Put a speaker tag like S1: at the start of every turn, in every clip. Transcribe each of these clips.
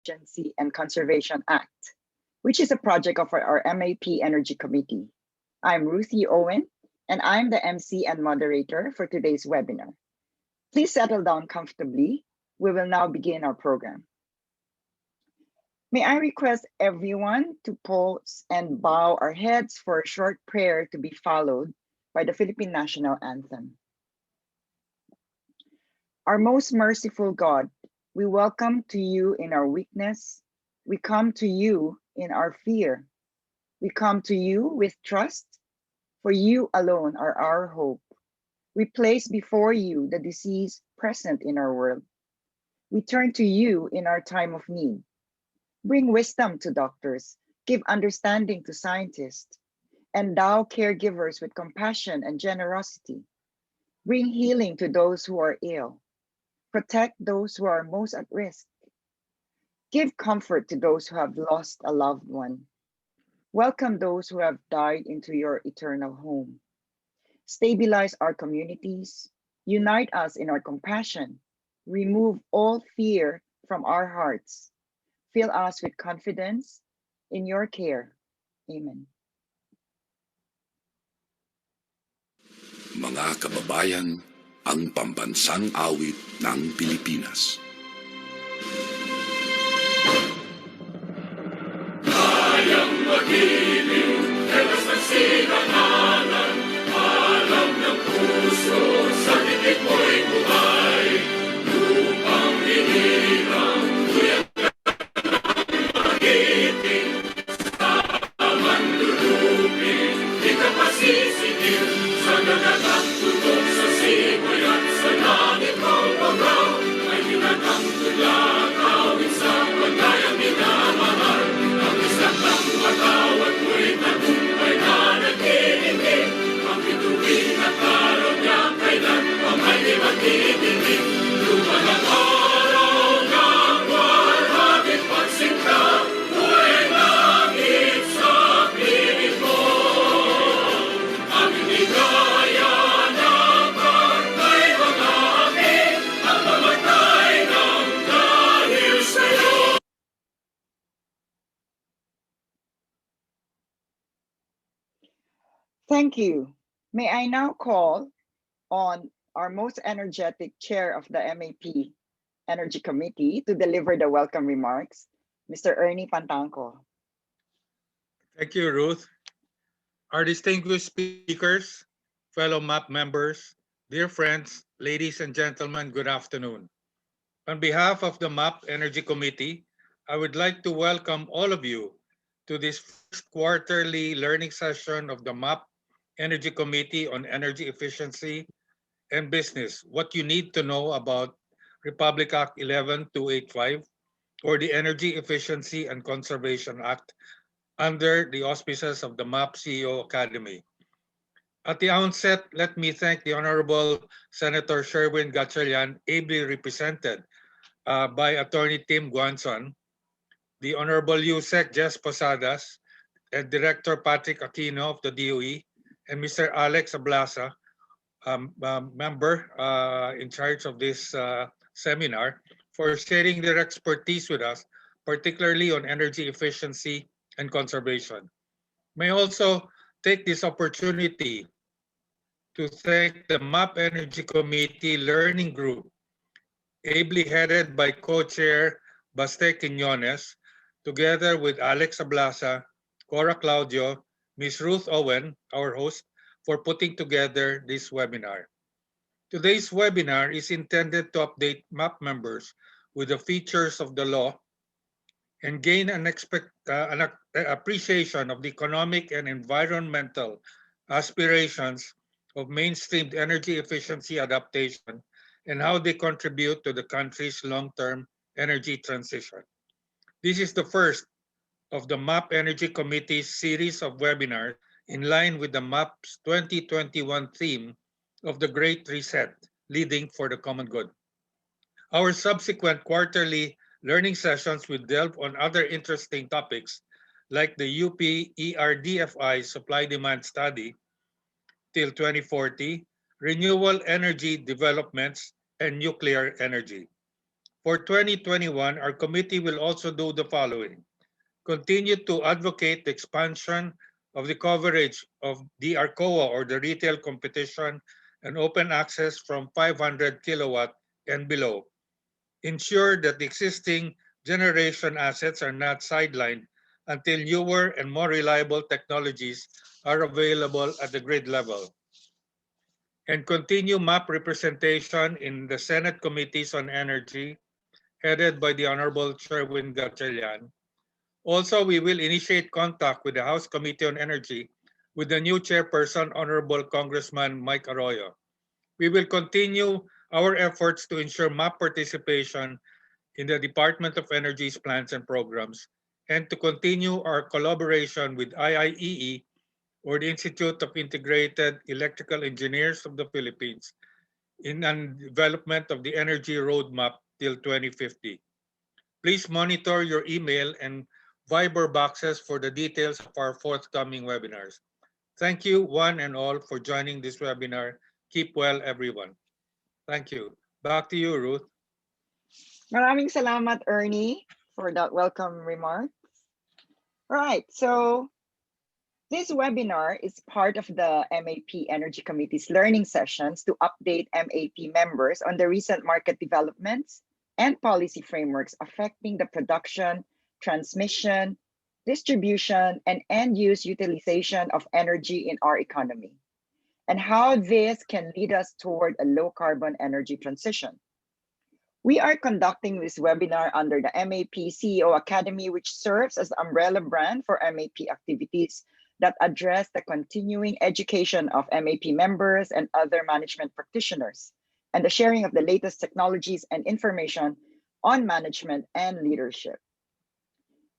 S1: Efficiency and Conservation Act, which is a project of our MAP Energy Committee. I'm Ruth YU OWEN, and I'm the MC and moderator for today's webinar. Please settle down comfortably. We will now begin our program. May I request everyone to pause and bow our heads for a short prayer to be followed by the Philippine National Anthem. Our most merciful God, we welcome to you in our weakness. We come to you in our fear. We come to you with trust, for you alone are our hope. We place before you the disease present in our world. We turn to you in our time of need. Bring wisdom to doctors, give understanding to scientists, endow caregivers with compassion and generosity. Bring healing to those who are ill. Protect those who are most at risk. Give comfort to those who have lost a loved one. Welcome those who have died into your eternal home. Stabilize our communities. Unite us in our compassion. Remove all fear from our hearts. Fill us with confidence in your care. Amen.
S2: Mga kababayan, ang pambansang awit ng Pilipinas. Kayang magiliw, ewas ng sinananan, alam ng puso, sa dikit mo'y buhay, lupang hinirang, tuyang sisigil sa nagatang tutok sa simoy at sa langit ng pagaw ay hinatang tulang awit sa paglayang minamahal ang isang ng matawad mo'y tagumpay na nagkikinig ang bituin at araw niya kailan ang may di magkikinig lupa ng araw ng warhabit pagsinta buhay langit sa piling mo.
S1: Thank you. May I now call on our most energetic chair of the MAP Energy Committee to deliver the welcome remarks, Mr. Ernie Pantangco.
S3: Thank you, Ruth. Our distinguished speakers, fellow MAP members, dear friends, ladies and gentlemen, good afternoon. On behalf of the MAP Energy Committee, I would like to welcome all of you to this first quarterly learning session of the MAP Energy Committee on Energy Efficiency and Business, what you need to know about Republic Act 11285 or the Energy Efficiency and Conservation Act under the auspices of the MAP CEO Academy. At the outset, let me thank the Honorable Senator SHERWIN GATCHALIAN, ably represented by Attorney Tim Guanzon, the Honorable Usec Jess POSADAS, and Director Patrick AQUINO of the DOE, and Mr. Alex ABLAZA, member in charge of this seminar, for sharing their expertise with us, particularly on energy efficiency and conservation. May also take this opportunity to thank the MAP Energy Committee Learning Group, ably headed by co-chair Baste Quiñones, together with Alex ABLAZA, Cora Claudio, Ms. Ruth Owen, our host, for putting together this webinar. Today's webinar is intended to update MAP members with the features of the law and gain an appreciation of the economic and environmental aspirations of mainstreamed energy efficiency adaptation and how they contribute to the country's long-term energy transition. This is the first of the MAP Energy Committee's series of webinars in line with the MAP's 2021 theme of the Great Reset, Leading for the Common Good. Our subsequent quarterly learning sessions will delve on other interesting topics like the UP ERDFI Supply-Demand Study till 2040, renewable energy developments, and nuclear energy. For 2021, our committee will also do the following. Continue to advocate the expansion of the coverage of the ARCOA, or the retail competition and open access from 500 kilowatt and below. Ensure that the existing generation assets are not sidelined until newer and more reliable technologies are available at the grid level. And continue MAP representation in the Senate Committees on Energy, headed by the Honorable Sherwin Gatchalian. Also, we will initiate contact with the House Committee on Energy with the new chairperson, Honorable Congressman Mike Arroyo. We will continue our efforts to ensure MAP participation in the Department of Energy's plans and programs, and to continue our collaboration with IIEE, or the Institute of Integrated Electrical Engineers of the Philippines, in the development of the energy roadmap till 2050. Please monitor your email and Viber boxes for the details of our forthcoming webinars. Thank you one and all for joining this webinar. Keep well, everyone. Thank you. Back to you, Ruth.
S1: Maraming salamat, Ernie, for that welcome remark. All right, so this webinar is part of the MAP Energy Committee's learning sessions to update MAP members on the recent market developments and policy frameworks affecting the production, transmission, distribution, and end-use utilization of energy in our economy, and how this can lead us toward a low-carbon energy transition. We are conducting this webinar under the MAP CEO Academy, which serves as the umbrella brand for MAP activities that address the continuing education of MAP members and other management practitioners, and the sharing of the latest technologies and information on management and leadership.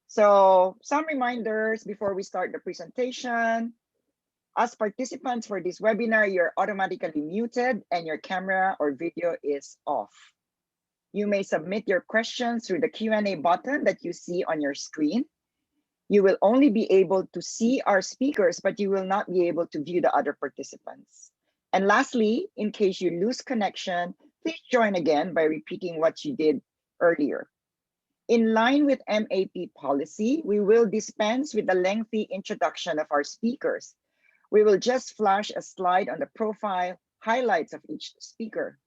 S1: So some reminders before we start the presentation. As participants for this webinar, you're automatically muted and your camera or video is off. You may submit your questions through the Q&A button that you see on your screen. You will only be able to see our speakers, but you will not be able to view the other participants. And lastly, in case you lose connection, please join again by repeating what you did earlier. In line with MAP policy, we will dispense with the lengthy introduction of our speakers. We will just flash a slide on the profile highlights of each speaker.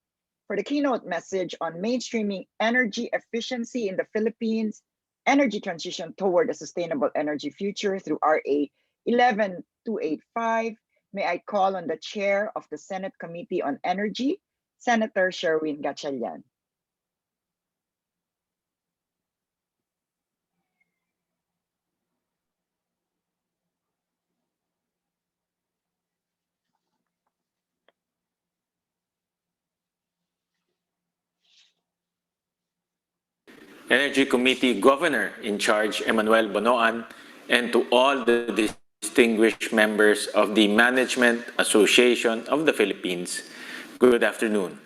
S1: For the keynote message on mainstreaming energy efficiency in the Philippines, energy transition toward a sustainable energy future through RA 11285, may I call on the Chair of the Senate Committee on Energy, Senator Sherwin Gatchalian.
S4: Energy Committee Governor in charge, Emmanuel Bonoan, and to all the distinguished members of the Management Association of the Philippines, good afternoon.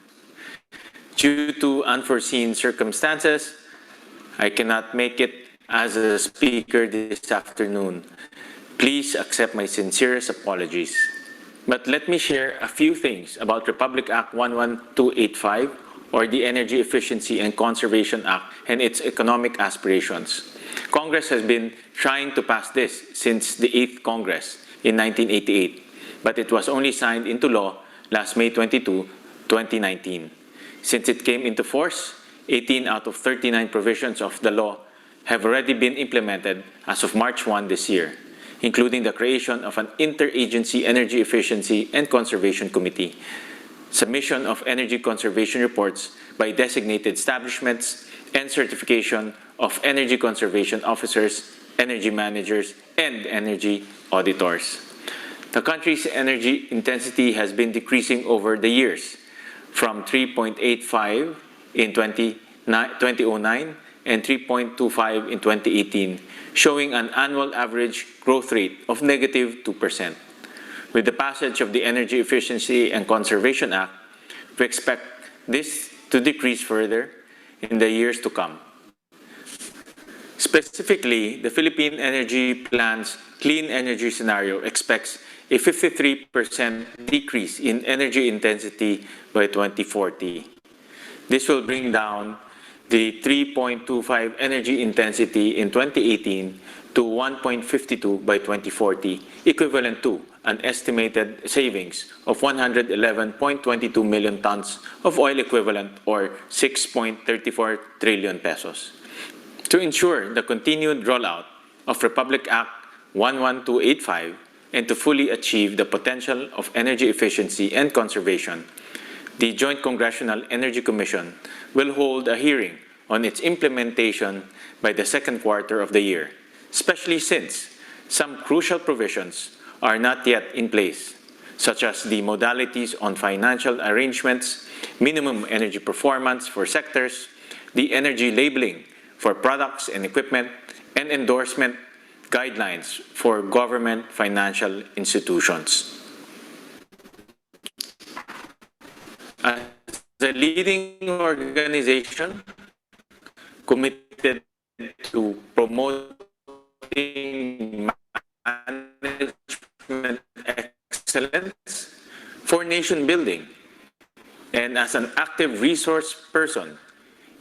S4: Due to unforeseen circumstances, I cannot make it as a speaker this afternoon. Please accept my sincerest apologies. But let me share a few things about Republic Act 11285, or the Energy Efficiency and Conservation Act, and its economic aspirations. Congress has been trying to pass this since the 8th Congress in 1988, but it was only signed into law last May 22, 2019. Since it came into force, 18 out of 39 provisions of the law have already been implemented as of March 1 this year, including the creation of an Interagency Energy Efficiency and Conservation Committee, submission of energy conservation reports by designated establishments, and certification of energy conservation officers, energy managers, and energy auditors. The country's energy intensity has been decreasing over the years, from 3.85 in 2009 and 3.25 in 2018, showing an annual average growth rate of -2%. With the passage of the Energy Efficiency and Conservation Act, we expect this to decrease further in the years to come. Specifically, the Philippine Energy Plan's clean energy scenario expects a 53% decrease in energy intensity by 2040. This will bring down the 3.25 energy intensity in 2018 to 1.52 by 2040, equivalent to an estimated savings of 111.22 million tons of oil equivalent, or 6.34 trillion pesos. To ensure the continued rollout of Republic Act 11285 and to fully achieve the potential of energy efficiency and conservation, the Joint Congressional Energy Commission will hold a hearing on its implementation by the second quarter of the year, especially since some crucial provisions are not yet in place, such as the modalities on financial arrangements, minimum energy performance for sectors, the energy labeling for products and equipment, and endorsement guidelines for government financial institutions. As a leading organization committed to promoting management excellence for nation building, and as an active resource person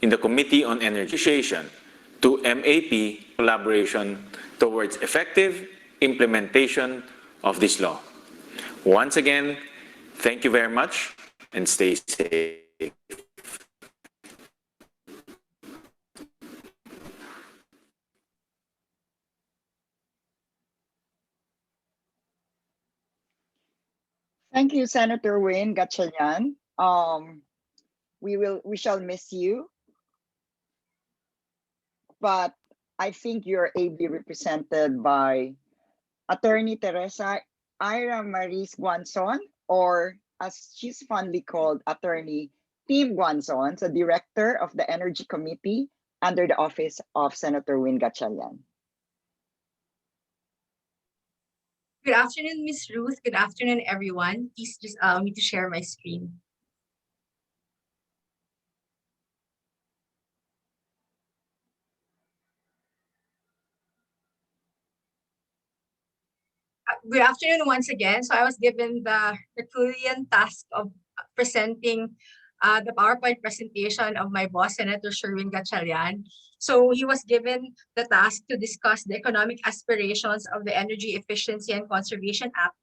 S4: in the Committee on Energy, to MAP collaboration towards effective implementation of this law. Once again, thank you very much and stay safe.
S1: Thank you, Senator Wayne Gatchalian. We shall miss you, but I think you're ably represented by Attorney Teresa Ira Maris Guanzon, or as she's fondly called, Attorney Tim Guanzon, the Director of the Energy Committee under the office of Senator Wayne Gatchalian.
S5: Good afternoon, Ms. Ruth. Good afternoon, everyone. Please just allow me to share my screen. Good afternoon once again. So I was given the Herculean task of presenting the PowerPoint presentation of my boss, Senator Sherwin Gatchalian. So he was given the task to discuss the economic aspirations of the Energy Efficiency and Conservation Act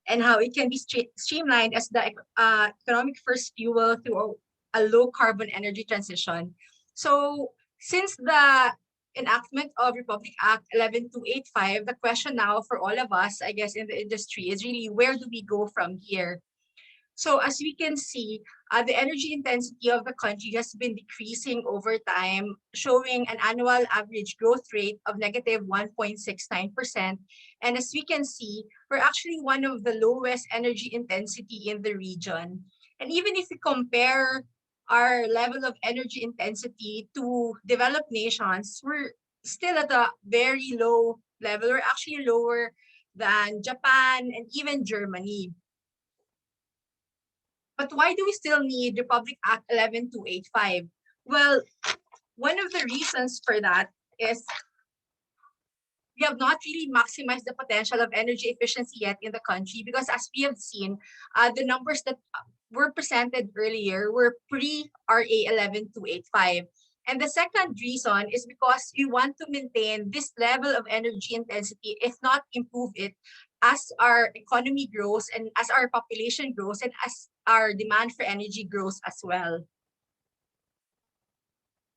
S5: and how it can be streamlined as the economic first fuel through a low carbon energy transition. So since the enactment of Republic Act 11285, the question now for all of us, I guess, in the industry is really, where do we go from here? So as we can see, the energy intensity of the country has been decreasing over time, showing an annual average growth rate of negative 1.69%. And as we can see, we're actually one of the lowest energy intensity in the region. And even if we compare our level of energy intensity to developed nations, we're still at a very low level. We're actually lower than Japan and even Germany. But why do we still need Republic Act 11285? Well, one of the reasons for that is we have not really maximized the potential of energy efficiency yet in the country, because as we have seen, the numbers that were presented earlier were pre-RA 11285. And the second reason is because we want to maintain this level of energy intensity, if not improve it, as our economy grows and as our population grows and as our demand for energy grows as well.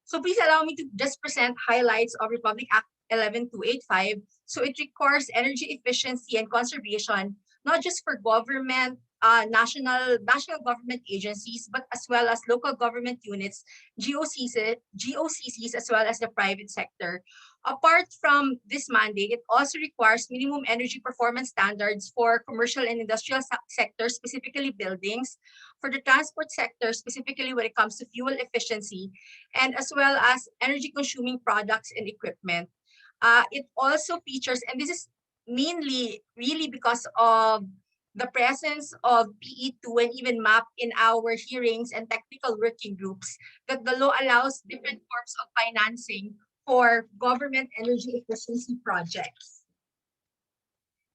S5: So please allow me to just present highlights of Republic Act 11285. So it requires energy efficiency and conservation, not just for government, national government agencies, but as well as local government units, GOCCs, as well as the private sector. Apart from this mandate, it also requires minimum energy performance standards for commercial and industrial sectors, specifically buildings, for the transport sector, specifically when it comes to fuel efficiency, and as well as energy consuming products and equipment. It also features, and this is mainly really because of the presence of PE2 and even MAP in our hearings and technical working groups, that the law allows different forms of financing for government energy efficiency projects.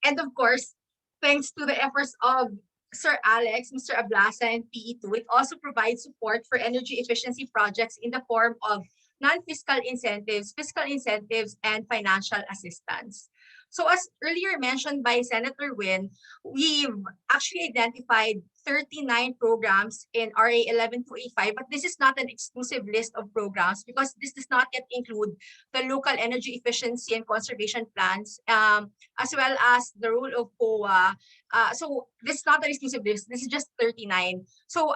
S5: And of course, thanks to the efforts of Sir Alex, Mr. ABLAZA, and PE2, it also provides support for energy efficiency projects in the form of non-fiscal incentives, fiscal incentives, and financial assistance. So as earlier mentioned by Senator Win, we've actually identified 39 programs in RA 11285, but this is not an exclusive list of programs because this does not yet include the local energy efficiency and conservation plans, as well as the role of COA. So this is not an exclusive list, this is just 39. So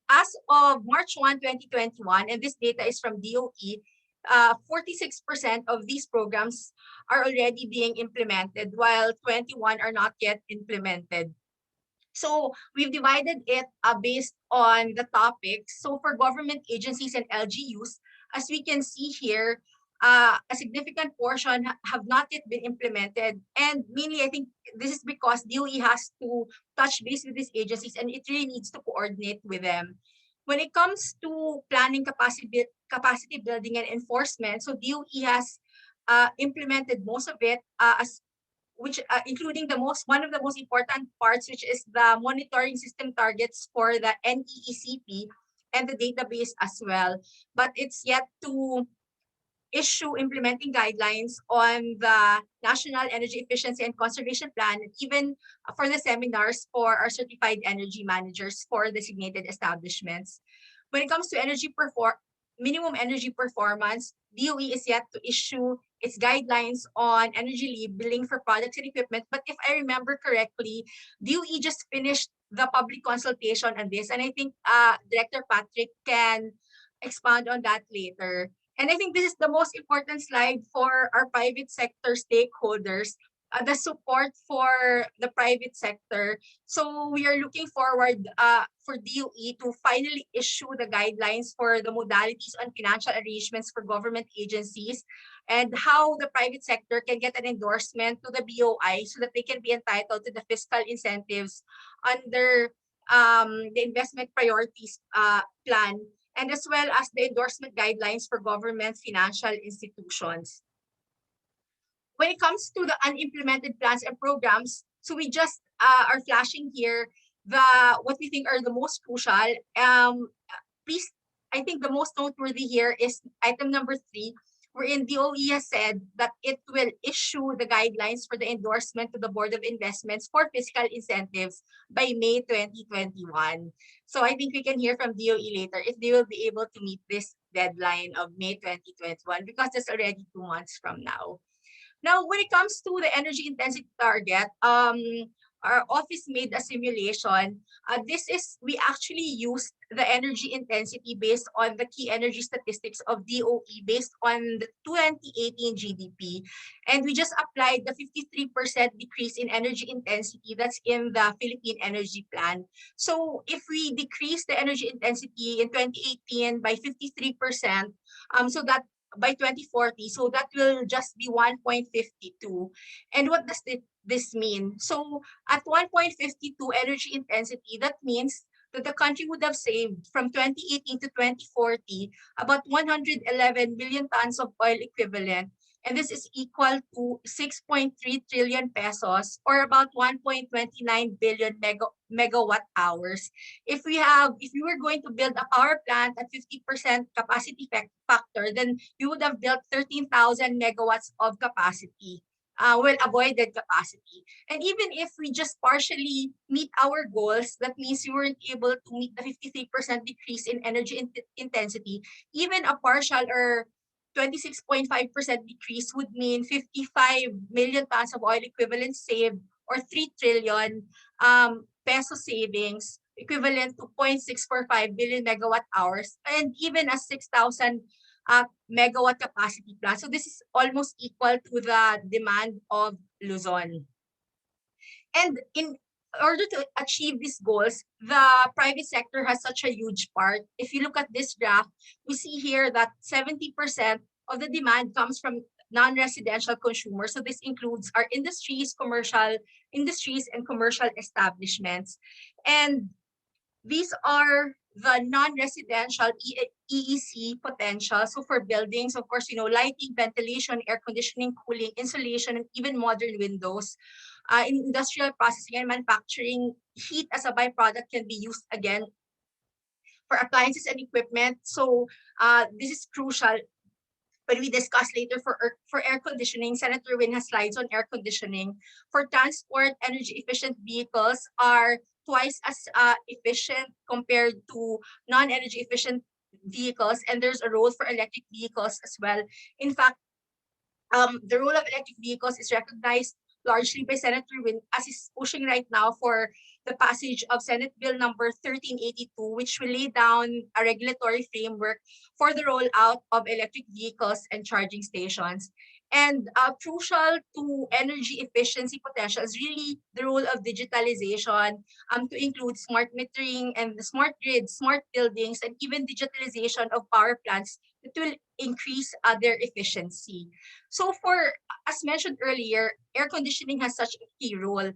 S5: as of March 1, 2021, and this data is from DOE, 46% of these programs are already being implemented, while 21 are not yet implemented. So we've divided it based on the topics. So for government agencies and LGUs, as we can see here, a significant portion have not yet been implemented. And mainly, I think this is because DOE has to touch base with these agencies and it really needs to coordinate with them. When it comes to planning, capacity building, and enforcement, so DOE has implemented most of it, including one of the most important parts, which is the monitoring system targets for the NEESCP and the database as well. But it's yet to issue implementing guidelines on the National Energy Efficiency and Conservation Plan, even for the seminars for our certified energy managers for designated establishments. When it comes to minimum energy performance, DOE is yet to issue its guidelines on energy labeling for products and equipment. But if I remember correctly, DOE just finished the public consultation on this. And I think Director Patrick can expand on that later. And I think this is the most important slide for our private sector stakeholders, the support for the private sector. So we are looking forward for DOE to finally issue the guidelines for the modalities on financial arrangements for government agencies and how the private sector can get an endorsement to the BOI so that they can be entitled to the fiscal incentives under the investment priorities plan, and as well as the endorsement guidelines for government financial institutions. When it comes to the unimplemented plans and programs, so we just are flashing here what we think are the most crucial. Please, I think the most noteworthy here is item number 3, wherein DOE has said that it will issue the guidelines for the endorsement to the Board of Investments for fiscal incentives by May 2021. So I think we can hear from DOE later if they will be able to meet this deadline of May 2021, because it's already 2 months from now. Now, when it comes to the energy intensity target, our office made a simulation. We actually used the energy intensity based on the key energy statistics of DOE based on the 2018 GDP. And we just applied the 53% decrease in energy intensity that's in the Philippine Energy Plan. So if we decrease the energy intensity in 2018 by 53%, so that by 2040, so that will just be 1.52. And what does this mean? So at 1.52 energy intensity, that means that the country would have saved from 2018 to 2040 about 111 million tons of oil equivalent. And this is equal to 6.3 trillion pesos, or about 1.29 billion megawatt hours. If we were going to build a power plant at 50% capacity factor, then we would have built 13,000 megawatts of capacity. Avoided capacity. And even if we just partially meet our goals, that means we weren't able to meet the 53% decrease in energy intensity, even a partial or 26.5% decrease would mean 55 million tons of oil equivalent saved, or 3 trillion peso savings, equivalent to 0.645 billion megawatt hours, and even a 6,000 megawatt capacity plant. So this is almost equal to the demand of Luzon. And in order to achieve these goals, the private sector has such a huge part. If you look at this graph, we see here that 70% of the demand comes from non-residential consumers. So this includes our industries, commercial industries, and commercial establishments. And these are the non-residential EEC potential. So for buildings, of course, lighting, ventilation, air conditioning, cooling, insulation, and even modern windows. in industrial processing and manufacturing, heat as a byproduct can be used again for appliances and equipment. So this is crucial. But we discuss later for air conditioning. Senator Win has slides on air conditioning. For transport, energy efficient vehicles are twice as efficient compared to non-energy efficient vehicles, and there's a role for electric vehicles as well. In fact, the role of electric vehicles is recognized largely by Senator Win, as he's pushing right now for the passage of Senate Bill number 1382, which will lay down a regulatory framework for the rollout of electric vehicles and charging stations. And crucial to energy efficiency potential is really the role of digitalization, to include smart metering and the smart grid, smart buildings, and even digitalization of power plants that will increase their efficiency. So as mentioned earlier, air conditioning has such a key role.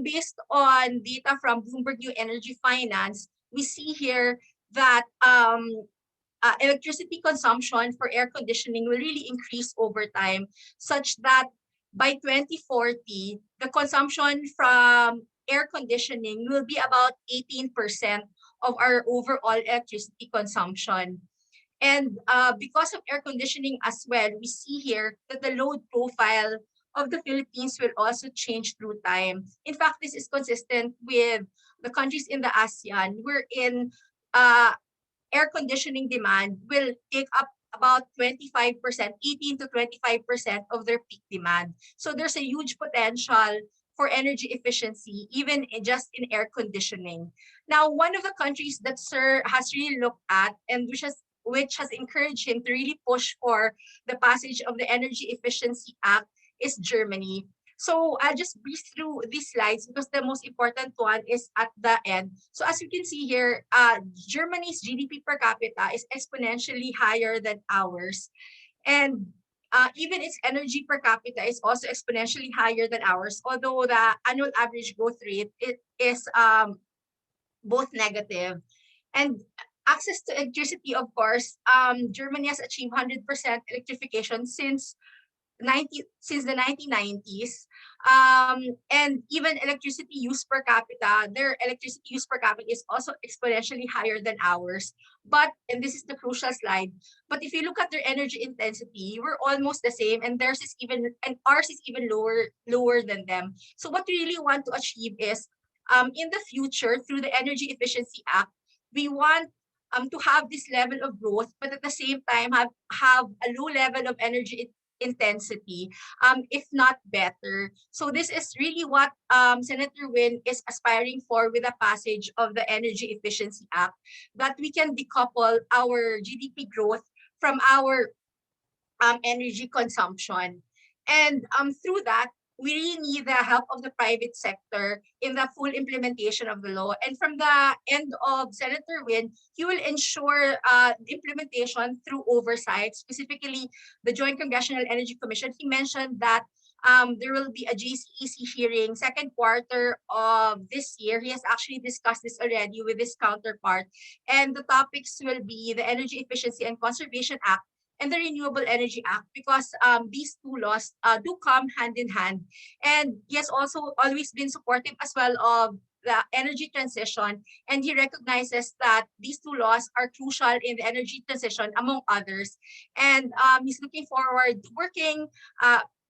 S5: Based on data from Bloomberg New Energy Finance, we see here that electricity consumption for air conditioning will really increase over time, such that by 2040, the consumption from air conditioning will be about 18% of our overall electricity consumption. And because of air conditioning as well, we see here that the load profile of the Philippines will also change through time. In fact, this is consistent with the countries in the ASEAN, wherein air conditioning demand will take up about 25%, 18 to 25% of their peak demand. So there's a huge potential for energy efficiency, even just in air conditioning. Now, one of the countries that Sir has really looked at, and which has encouraged him to really push for the passage of the Energy Efficiency Act, is Germany. So I'll just breeze through these slides because the most important one is at the end. So as you can see here, Germany's GDP per capita is exponentially higher than ours. And even its energy per capita is also exponentially higher than ours, although the annual average growth rate is both negative. And access to electricity, of course, Germany has achieved 100% electrification since the 1990s, and even electricity use per capita, their electricity use per capita is also exponentially higher than ours. But, and this is the crucial slide, but if you look at their energy intensity, we're almost the same, and ours is even lower than them. So what we really want to achieve is, in the future, through the Energy Efficiency Act, we want to have this level of growth, but at the same time have a low level of energy intensity, if not better. So this is really what Senator Win is aspiring for with the passage of the Energy Efficiency Act, that we can decouple our GDP growth from our energy consumption. And through that, we really need the help of the private sector in the full implementation of the law. And from the end of Senator Win, he will ensure implementation through oversight, specifically the Joint Congressional Energy Commission. He mentioned that there will be a JCEC hearing second quarter of this year. He has actually discussed this already with his counterpart. And the topics will be the Energy Efficiency and Conservation Act and the Renewable Energy Act, because these two laws do come hand in hand. And he has also always been supportive as well of the energy transition, and he recognizes that these two laws are crucial in the energy transition, among others. And he's looking forward to working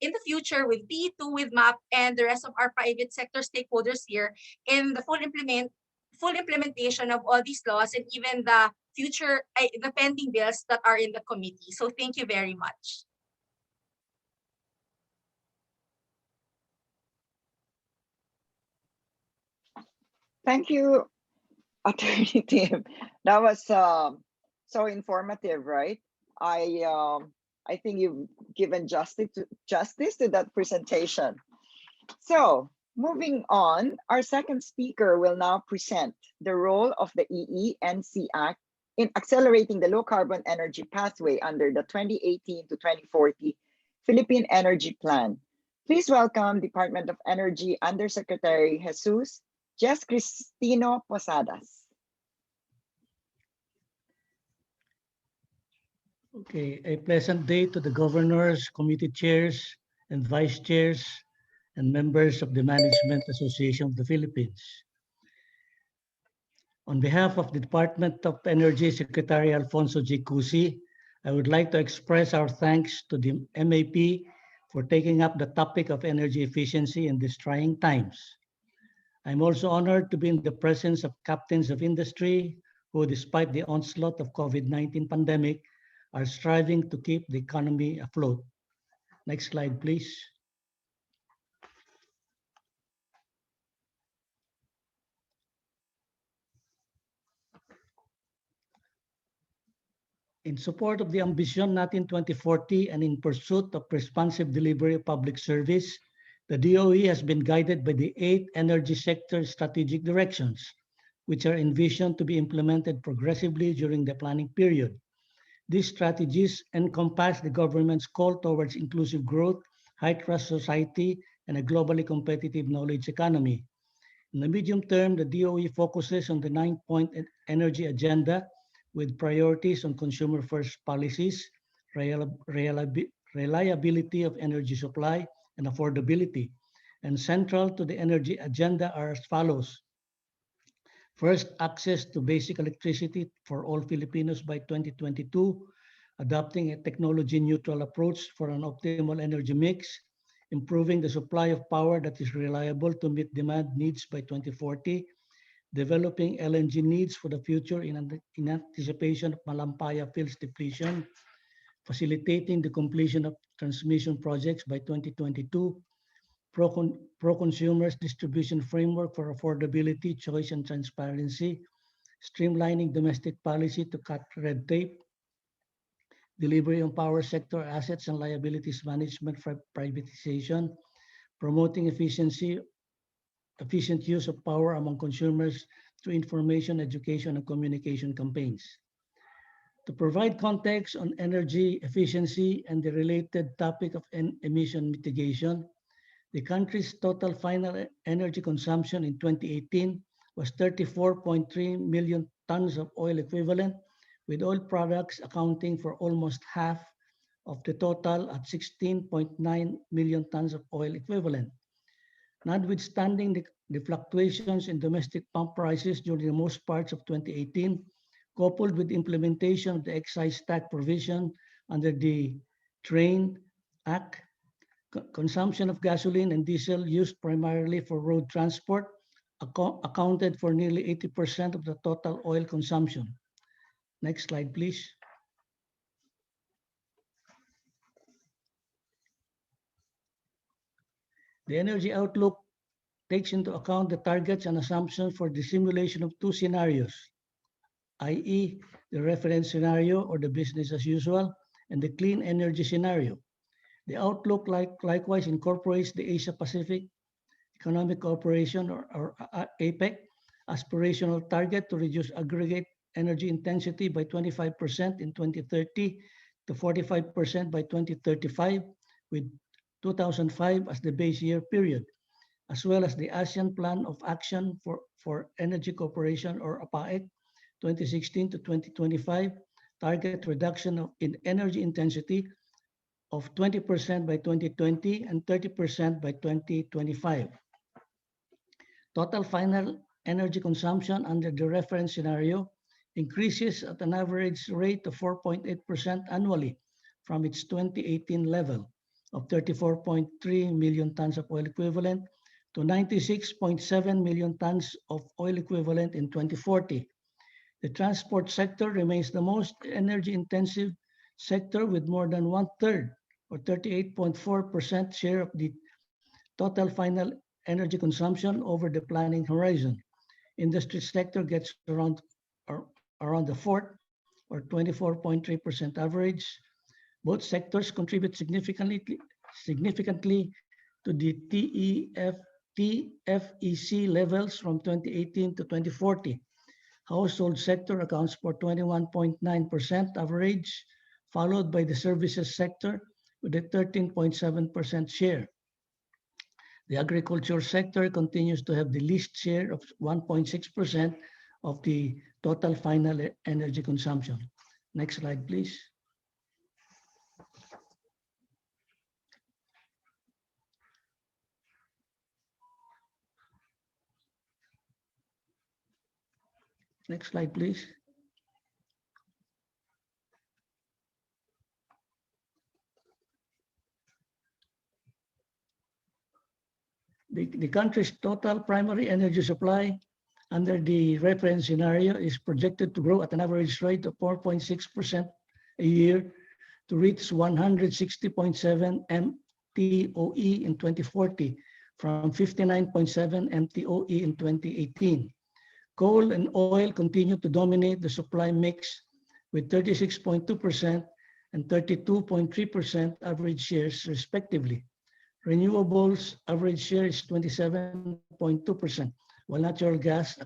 S5: in the future with P2, with MAP, and the rest of our private sector stakeholders here in the full implementation of all these laws, and even the the pending bills that are in the committee. So thank you very much.
S1: Thank you, Attorney Tim. That was so informative, right? I think you've given justice to that presentation. So moving on, our second speaker will now present the role of the EESC Act in accelerating the low carbon energy pathway under the 2018 to 2040 Philippine Energy Plan. Please welcome Department of Energy Undersecretary CRISTINO POSADAS.
S6: Okay, a pleasant day to the governors, committee chairs, and vice chairs, and members of the Management Association of the Philippines. On behalf of the Department of Energy Secretary Alfonso G. Cusi, I would like to express our thanks to the MAP for taking up the topic of energy efficiency in these trying times. I'm also honored to be in the presence of captains of industry who, despite the onslaught of COVID-19 pandemic, are striving to keep the economy afloat. Next slide, please. In support of the ambition natin 2040 and in pursuit of responsive delivery of public service, the DOE has been guided by the 8 energy sector strategic directions, which are envisioned to be implemented progressively during the planning period. These strategies encompass the government's call towards inclusive growth, high-trust society, and a globally competitive knowledge economy. In the medium term, the DOE focuses on the 9-point energy agenda with priorities on consumer-first policies, reliability of energy supply, and affordability. And central to the energy agenda are as follows. First, access to basic electricity for all Filipinos by 2022, adopting a technology-neutral approach for an optimal energy mix, improving the supply of power that is reliable to meet demand needs by 2040, developing LNG needs for the future in anticipation of Malampaya fields depletion, facilitating the completion of transmission projects by 2022, pro-consumers distribution framework for affordability, choice, and transparency, streamlining domestic policy to cut red tape, delivery on power sector assets and liabilities management for privatization, promoting efficient use of power among consumers through information, education, and communication campaigns. To provide context on energy efficiency and the related topic of emission mitigation, the country's total final energy consumption in 2018 was 34.3 million tons of oil equivalent, with oil products accounting for almost half of the total at 16.9 million tons of oil equivalent. Notwithstanding the fluctuations in domestic pump prices during the most parts of 2018, coupled with implementation of the excise tax provision under the TRAIN Act, consumption of gasoline and diesel used primarily for road transport accounted for nearly 80% of the total oil consumption. Next slide, please. The energy outlook takes into account the targets and assumptions for the simulation of 2 scenarios, i.e. the reference scenario or the business as usual and the clean energy scenario. The outlook likewise incorporates the Asia-Pacific Economic Cooperation or APEC aspirational target to reduce aggregate energy intensity by 25% in 2030 to 45% by 2035, with 2005 as the base year period, as well as the ASEAN Plan of Action for Energy Cooperation or APAEC 2016 to 2025, target reduction in energy intensity of 20% by 2020 and 30% by 2025. Total final energy consumption under the reference scenario increases at an average rate of 4.8% annually from its 2018 level of 34.3 million tons of oil equivalent to 96.7 million tons of oil equivalent in 2040. The transport sector remains the most energy intensive sector with more than 1/3 or 38.4% share of the total final energy consumption over the planning horizon. Industry sector gets around the 4th or 24.3% average. Both sectors contribute significantly to the TFEC levels from 2018 to 2040. Household sector accounts for 21.9% average, followed by the services sector with a 13.7% share. The agriculture sector continues to have the least share of 1.6% of the total final energy consumption. Next slide, please. Next slide, please. The country's total primary energy supply under the reference scenario is projected to grow at an average rate of 4.6% a year to reach 160.7 MTOE in 2040 from 59.7 MTOE in 2018. Coal and oil continue to dominate the supply mix with 36.2% and 32.3% average shares respectively. Renewables average share is 27.2%, while natural gas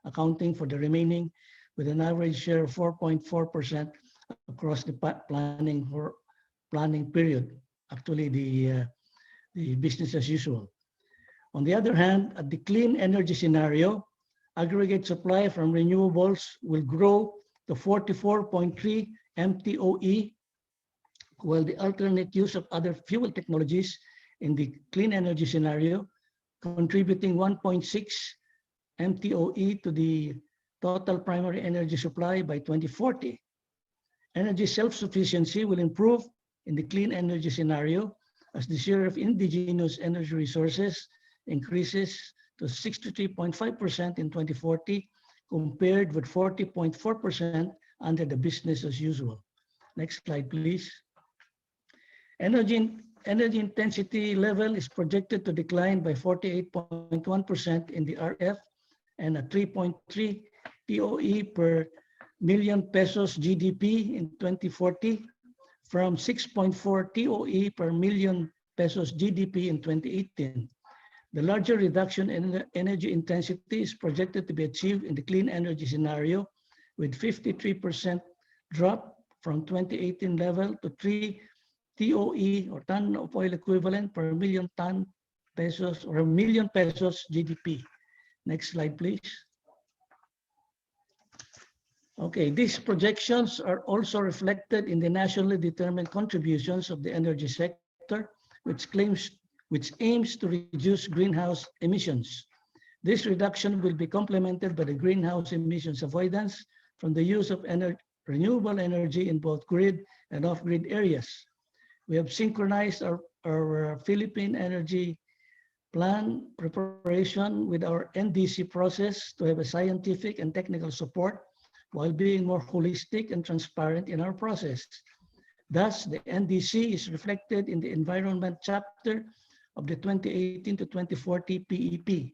S6: accounting for the remaining with an average share of 4.4% across the planning period. Actually, the business as usual. On the other hand, at the clean energy scenario, aggregate supply from renewables will grow to 44.3 MTOE, while the alternate use of other fuel technologies in the clean energy scenario, contributing 1.6 MTOE to the total primary energy supply by 2040. Energy self-sufficiency will improve in the clean energy scenario as the share of indigenous energy resources increases to 63.5% in 2040, compared with 40.4% under the business as usual. Next slide, please. Energy intensity level is projected to decline by 48.1% in the RF and a 3.3 TOE per million pesos GDP in 2040 from 6.4 TOE per million pesos GDP in 2018. The larger reduction in energy intensity is projected to be achieved in the clean energy scenario with 53% drop from 2018 level to 3 TOE or ton of oil equivalent per million ton pesos or million pesos GDP. Next slide, please. Okay, these projections are also reflected in the nationally determined contributions of the energy sector, which aims to reduce greenhouse emissions. This reduction will be complemented by the greenhouse emissions avoidance from the use of renewable energy in both grid and off-grid areas. We have synchronized our Philippine energy plan preparation with our NDC process to have a scientific and technical support while being more holistic and transparent in our process. Thus, the NDC is reflected in the environment chapter of the 2018 to 2040 PEP.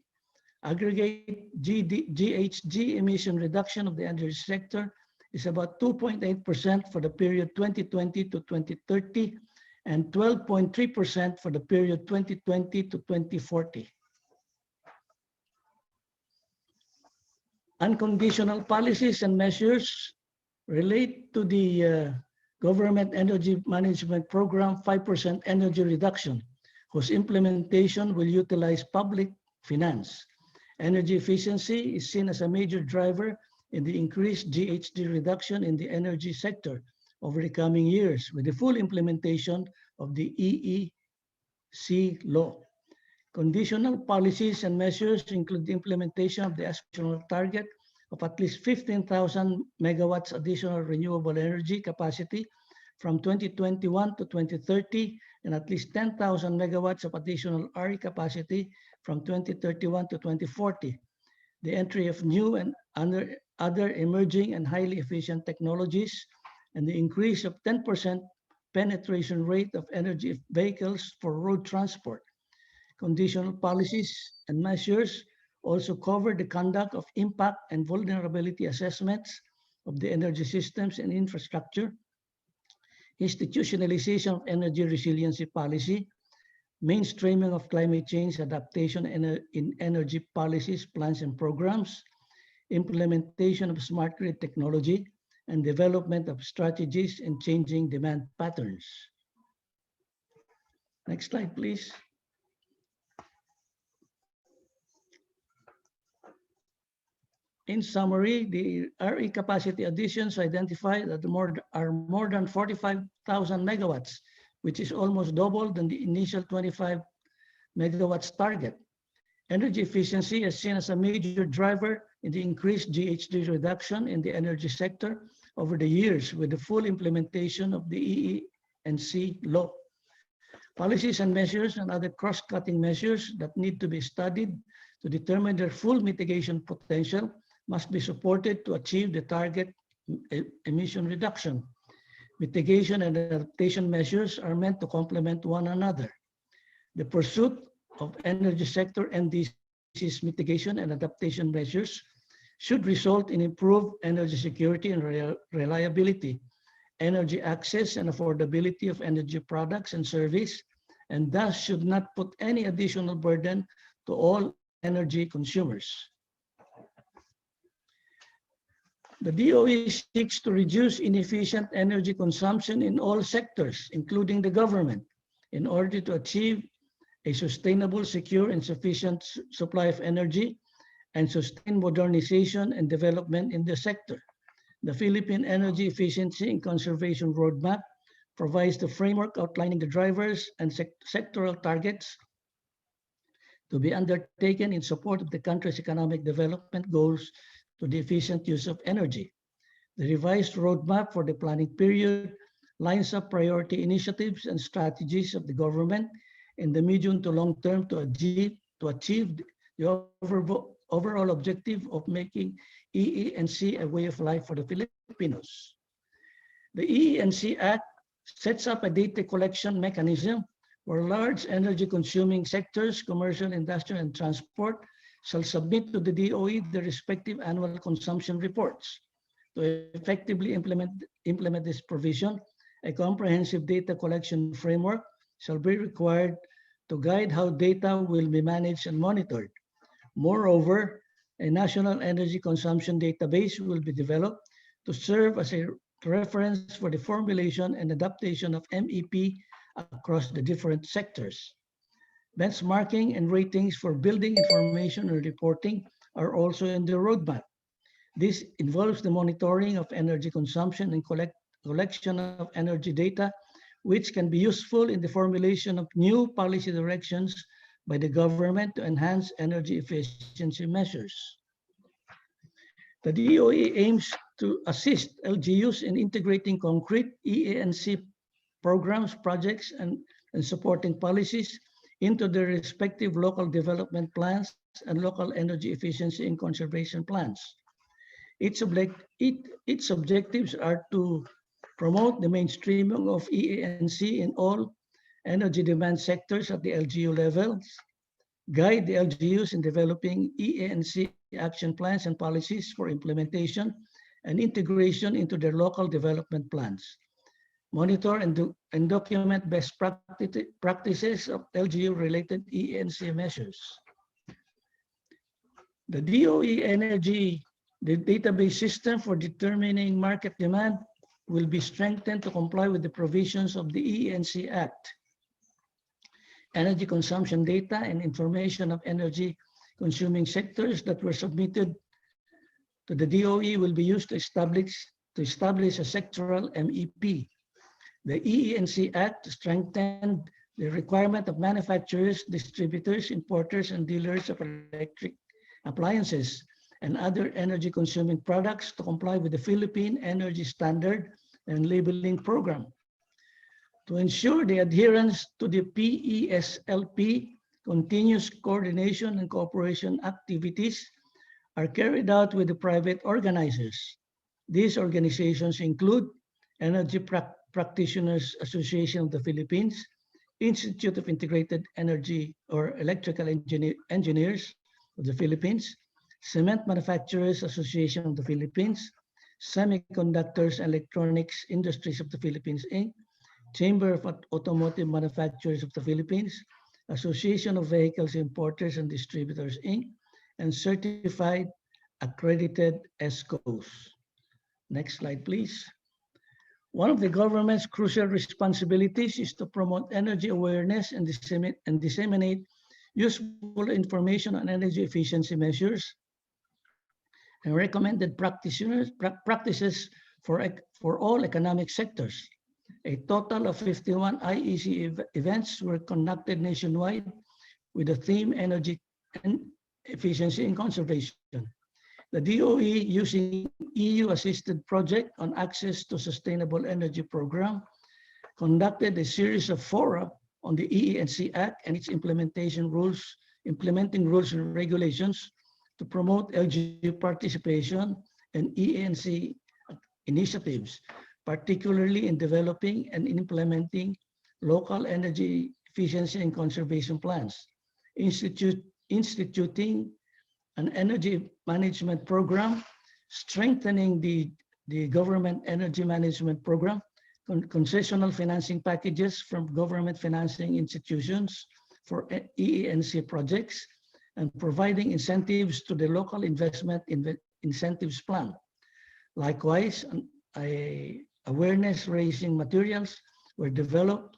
S6: Aggregate GHG emission reduction of the energy sector is about 2.8% for the period 2020 to 2030 and 12.3% for the period 2020 to 2040. Unconditional policies and measures relate to the Government Energy Management Program 5% energy reduction, whose implementation will utilize public finance. Energy efficiency is seen as a major driver in the increased GHG reduction in the energy sector over the coming years with the full implementation of the EESC law. Conditional policies and measures include the implementation of the aspirational target of at least 15,000 megawatts additional renewable energy capacity from 2021 to 2030 and at least 10,000 megawatts of additional RE capacity from 2031 to 2040. The entry of new and other emerging and highly efficient technologies and the increase of 10% penetration rate of energy vehicles for road transport. Conditional policies and measures also cover the conduct of impact and vulnerability assessments of the energy systems and infrastructure, institutionalization of energy resiliency policy, mainstreaming of climate change adaptation in energy policies, plans, and programs, implementation of smart grid technology, and development of strategies in changing demand patterns. Next slide, please. In summary, the RE capacity additions identified that are more than 45,000 megawatts, which is almost double than the initial 25 megawatts target. Energy efficiency is seen as a major driver in the increased GHG reduction in the energy sector over the years with the full implementation of the EESC law. Policies and measures and other cross-cutting measures that need to be studied to determine their full mitigation potential must be supported to achieve the target emission reduction. Mitigation and adaptation measures are meant to complement one another. The pursuit of energy sector NDC's mitigation and adaptation measures should result in improved energy security and reliability, energy access and affordability of energy products and service, and thus should not put any additional burden to all energy consumers. The DOE seeks to reduce inefficient energy consumption in all sectors, including the government, in order to achieve a sustainable, secure, and sufficient supply of energy and sustain modernization and development in the sector. The Philippine Energy Efficiency and Conservation Roadmap provides the framework outlining the drivers and sectoral targets to be undertaken in support of the country's economic development goals to the efficient use of energy. The revised roadmap for the planning period lines up priority initiatives and strategies of the government in the medium to long term to achieve the overall objective of making EESC a way of life for the Filipinos. The EESC Act sets up a data collection mechanism where large energy consuming sectors, commercial, industrial, and transport shall submit to the DOE the respective annual consumption reports. To effectively implement this provision, a comprehensive data collection framework shall be required to guide how data will be managed and monitored. Moreover, a national energy consumption database will be developed to serve as a reference for the formulation and adaptation of MEP across the different sectors. Benchmarking and ratings for building information and reporting are also in the roadmap. This involves the monitoring of energy consumption and collection of energy data, which can be useful in the formulation of new policy directions by the government to enhance energy efficiency measures. The DOE aims to assist LGUs in integrating concrete EESC programs, projects, and supporting policies into their respective local development plans and local energy efficiency and conservation plans. Its objectives are to promote the mainstreaming of EESC in all energy demand sectors at the LGU levels, guide the LGUs in developing EESC action plans and policies for implementation and integration into their local development plans, monitor and document best practices of LGU-related EESC measures. The DOE Energy database system for determining market demand will be strengthened to comply with the provisions of the EESC Act. Energy consumption data and information of energy consuming sectors that were submitted to the DOE will be used to establish a sectoral MEP. The EESC Act strengthened the requirement of manufacturers, distributors, importers, and dealers of electric appliances and other energy consuming products to comply with the Philippine Energy Standard and Labeling Program. To ensure the adherence to the PESLP, continuous coordination and cooperation activities are carried out with the private organizers. These organizations include Energy Practitioners Association of the Philippines, Institute of Integrated Energy or Electrical Engineers of the Philippines, Cement Manufacturers Association of the Philippines, Semiconductors and Electronics Industries of the Philippines, Inc., Chamber of Automotive Manufacturers of the Philippines, Association of Vehicles Importers and Distributors, Inc., and Certified Accredited ESCOS. Next slide, please. One of the government's crucial responsibilities is to promote energy awareness and disseminate useful information on energy efficiency measures and recommended practices for all economic sectors. A total of 51 IEC events were conducted nationwide with the theme energy and efficiency and conservation. The DOE, using EU-assisted project on access to sustainable energy program, conducted a series of fora on the EESC Act and its implementing rules and regulations to promote LGU participation and EESC initiatives, particularly in developing and implementing local energy efficiency and conservation plans, instituting an energy management program, strengthening the government energy management program, concessional financing packages from government financing institutions for EENC projects, and providing incentives to the local investment incentives plan. Likewise, awareness raising materials were developed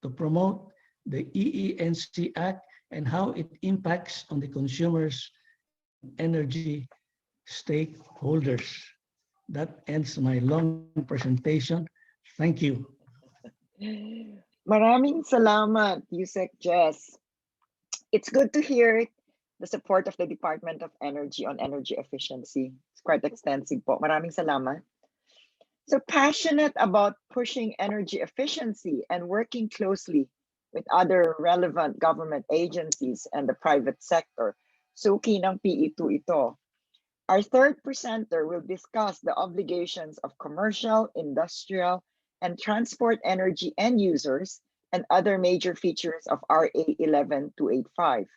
S6: to promote the EENC Act and how it impacts on the consumers and energy stakeholders. That ends my long presentation. Thank you.
S1: Maraming salamat, Usec Jess. It's good to hear the support of the Department of Energy on energy efficiency. It's quite extensive po. Maraming salamat. So passionate about pushing energy efficiency and working closely with other relevant government agencies and the private sector. Suki ng PE2 ito. Our third presenter will discuss the obligations of commercial, industrial, and transport energy end users and other major features of RA 11285.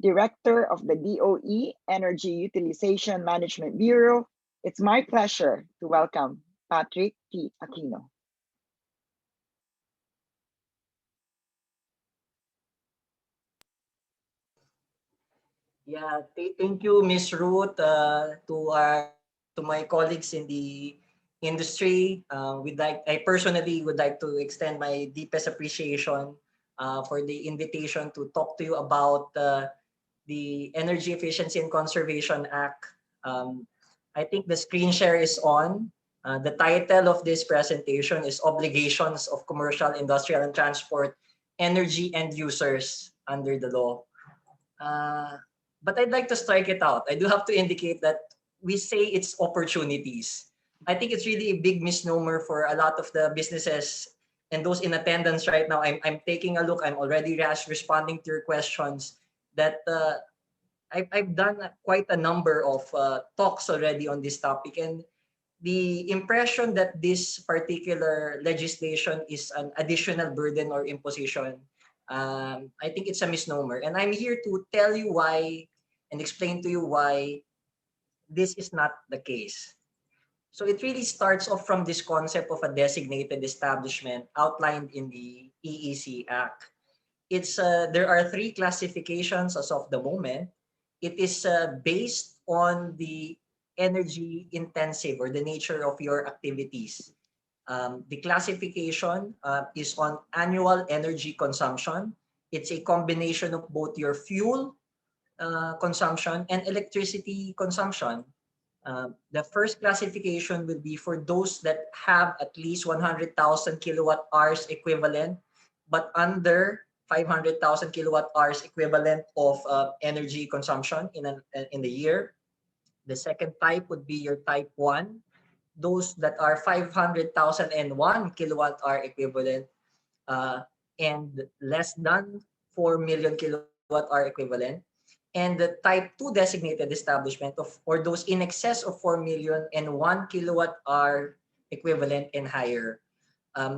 S1: Director of the DOE Energy Utilization Management Bureau, it's my pleasure to welcome Patrick P. Aquino.
S7: Yeah, thank you, Miss Ruth, to my colleagues in the industry. I personally would like to extend my deepest appreciation for the invitation to talk to you about the Energy Efficiency and Conservation Act. I think the screen share is on. The title of this presentation is Obligations of Commercial, Industrial, and Transport Energy End Users under the Law. But I'd like to strike it out. I do have to indicate that we say it's opportunities. I think it's really a big misnomer for a lot of the businesses and those in attendance right now. I'm taking a look. I'm already responding to your questions. That I've done quite a number of talks already on this topic, and the impression that this particular legislation is an additional burden or imposition, I think it's a misnomer. And I'm here to tell you why and explain to you why this is not the case. So it really starts off from this concept of a designated establishment outlined in the EEC Act. There are three classifications as of the moment. It is based on the energy intensive or the nature of your activities. The classification is on annual energy consumption. It's a combination of both your fuel consumption and electricity consumption. The first classification will be for those that have at least 100,000 kilowatt hours equivalent, but under 500,000 kilowatt hours equivalent of energy consumption in the year. The second type would be your type 1, those that are 500,001 kilowatt hour equivalent and less than 4 million kilowatt hour equivalent. And the type 2 designated establishment or those in excess of 4 million and 1 kilowatt hour equivalent and higher.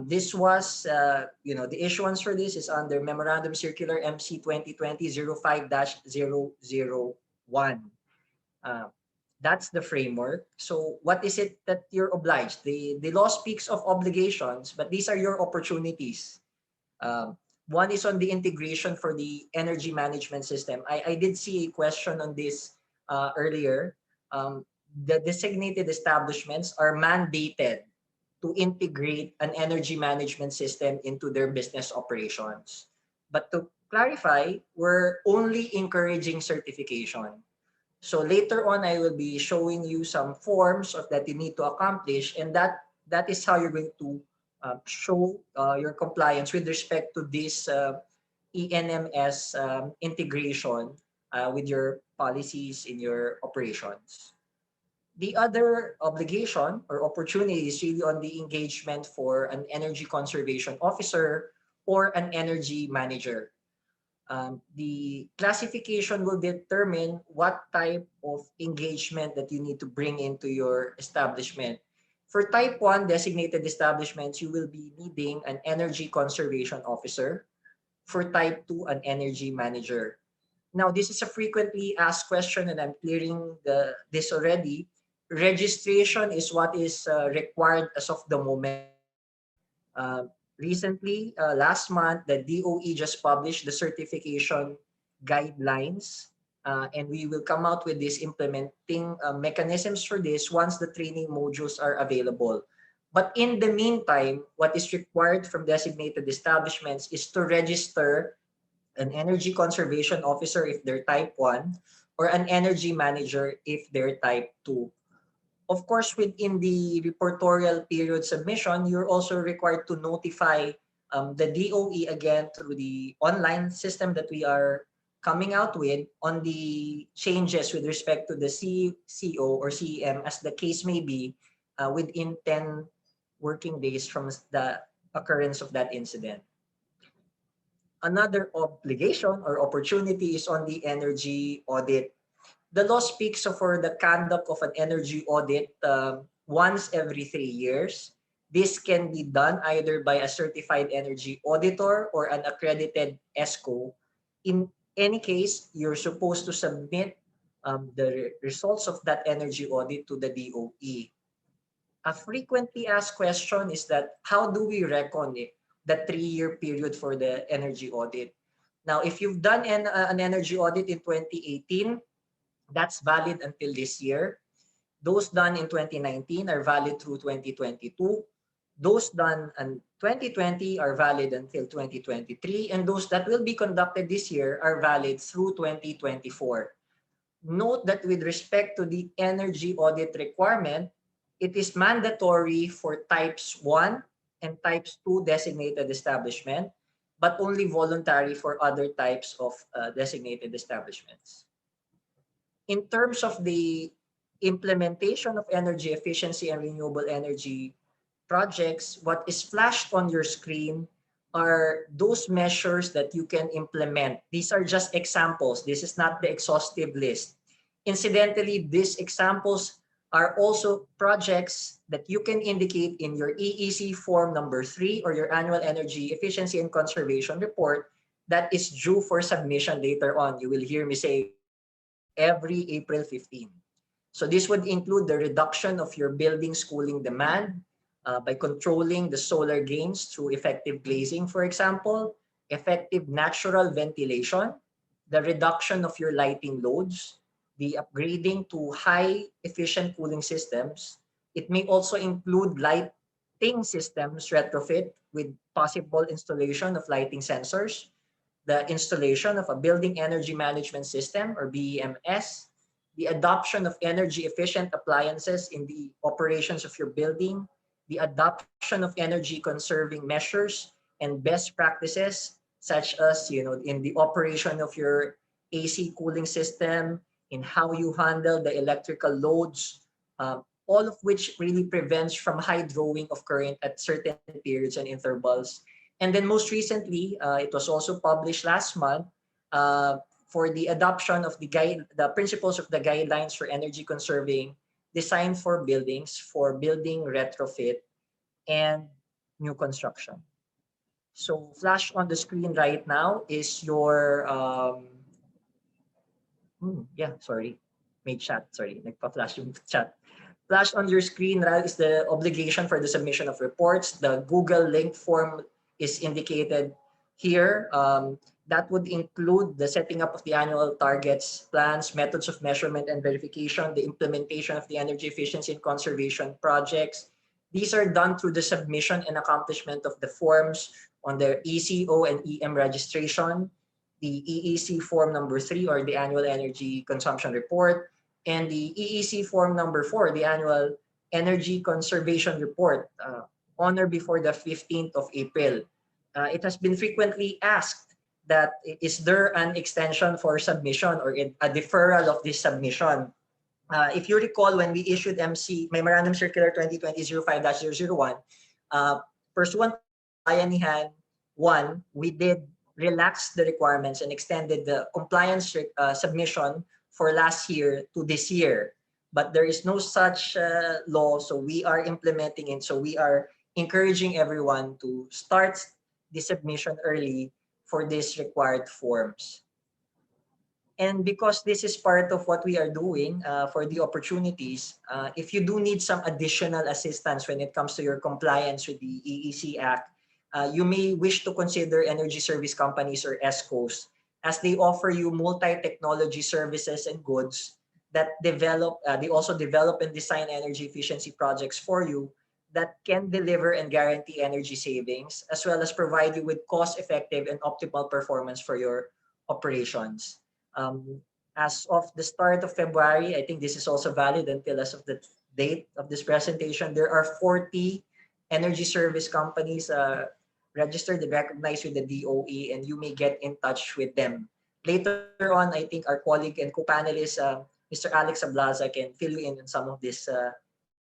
S7: This was, the issuance for this is under Memorandum Circular MC 2020-05-001. That's the framework. So what is it that you're obliged? The law speaks of obligations, but these are your opportunities. One is on the integration for the energy management system. I did see a question on this earlier. The designated establishments are mandated to integrate an energy management system into their business operations. But to clarify, we're only encouraging certification. So later on, I will be showing you some forms that you need to accomplish, and that is how you're going to show your compliance with respect to this ENMS integration with your policies in your operations. The other obligation or opportunity is really on the engagement for an energy conservation officer or an energy manager. The classification will determine what type of engagement that you need to bring into your establishment. For type 1 designated establishments, you will be needing an energy conservation officer. For type 2, an energy manager. Now, this is a frequently asked question, and I'm clearing this already. Registration is what is required as of the moment. Recently, last month, the DOE just published the certification guidelines, and we will come out with this implementing mechanisms for this once the training modules are available. But in the meantime, what is required from designated establishments is to register an energy conservation officer if they're type 1, or an energy manager if they're type 2. Of course, within the reportorial period submission, you're also required to notify the DOE again through the online system that we are coming out with on the changes with respect to the CO or CEM, as the case may be, within 10 working days from the occurrence of that incident. Another obligation or opportunity is on the energy audit. The law speaks for the conduct of an energy audit once every 3 years. This can be done either by a certified energy auditor or an accredited ESCO. In any case, you're supposed to submit the results of that energy audit to the DOE. A frequently asked question is that how do we reckon the 3-year period for the energy audit? Now, if you've done an energy audit in 2018, that's valid until this year. Those done in 2019 are valid through 2022. Those done in 2020 are valid until 2023. And those that will be conducted this year are valid through 2024. Note that with respect to the energy audit requirement, it is mandatory for types 1 and types 2 designated establishment, but only voluntary for other types of designated establishments. In terms of the implementation of energy efficiency and renewable energy projects, what is flashed on your screen are those measures that you can implement. These are just examples. This is not the exhaustive list. Incidentally, these examples are also projects that you can indicate in your EEC form number 3 or your annual energy efficiency and conservation report that is due for submission later on. You will hear me say every April 15. So this would include the reduction of your building's cooling demand by controlling the solar gains through effective glazing, for example, effective natural ventilation, the reduction of your lighting loads, the upgrading to high efficient cooling systems. It may also include lighting systems retrofit with possible installation of lighting sensors, the installation of a building energy management system or BEMS, the adoption of energy efficient appliances in the operations of your building, the adoption of energy conserving measures and best practices such as in the operation of your AC cooling system, in how you handle the electrical loads, all of which really prevents from high drawing of current at certain periods and intervals. And then most recently, it was also published last month for the adoption of the principles of the guidelines for energy conserving design for buildings, for building retrofit and new construction. So flash on the screen right now is your made chat, nagpa-flash yung chat. Flash on your screen is the obligation for the submission of reports. The Google link form is indicated here. That would include the setting up of the annual targets, plans, methods of measurement and verification, the implementation of the energy efficiency and conservation projects. These are done through the submission and accomplishment of the forms on the ECO and EM registration, the EEC form number 3 or the annual energy consumption report, and the EEC form number 4, the annual energy conservation report, on or before the 15th of April. It has been frequently asked that is there an extension for submission or a deferral of this submission? If you recall, when we issued Memorandum Circular 2020-05-001, pursuant to Bayanihan 1, we did relax the requirements and extended the compliance submission for last year to this year. But there is no such law, so we are implementing it. So we are encouraging everyone to start the submission early for these required forms. And because this is part of what we are doing for the opportunities, if you do need some additional assistance when it comes to your compliance with the EEC Act, you may wish to consider energy service companies or ESCOS, as they offer you multi-technology services and goods that they also develop and design energy efficiency projects for you that can deliver and guarantee energy savings, as well as provide you with cost-effective and optimal performance for your operations. As of the start of February, I think this is also valid until as of the date of this presentation, there are 40 energy service companies registered and recognized with the DOE, and you may get in touch with them. Later on, I think our colleague and co-panelist, Mr. Alex ABLAZA, can fill you in on some of these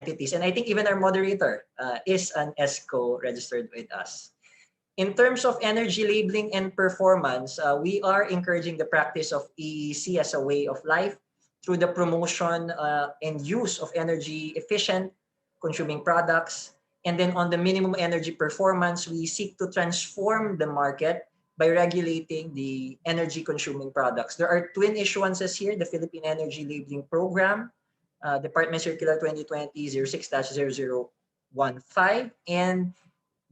S7: entities. And I think even our moderator is an ESCO registered with us. In terms of energy labeling and performance, we are encouraging the practice of EEC as a way of life through the promotion and use of energy efficient consuming products. And then on the minimum energy performance, we seek to transform the market by regulating the energy consuming products. There are twin issuances here: the Philippine Energy Labeling Program, Department Circular 2020-06-0015, and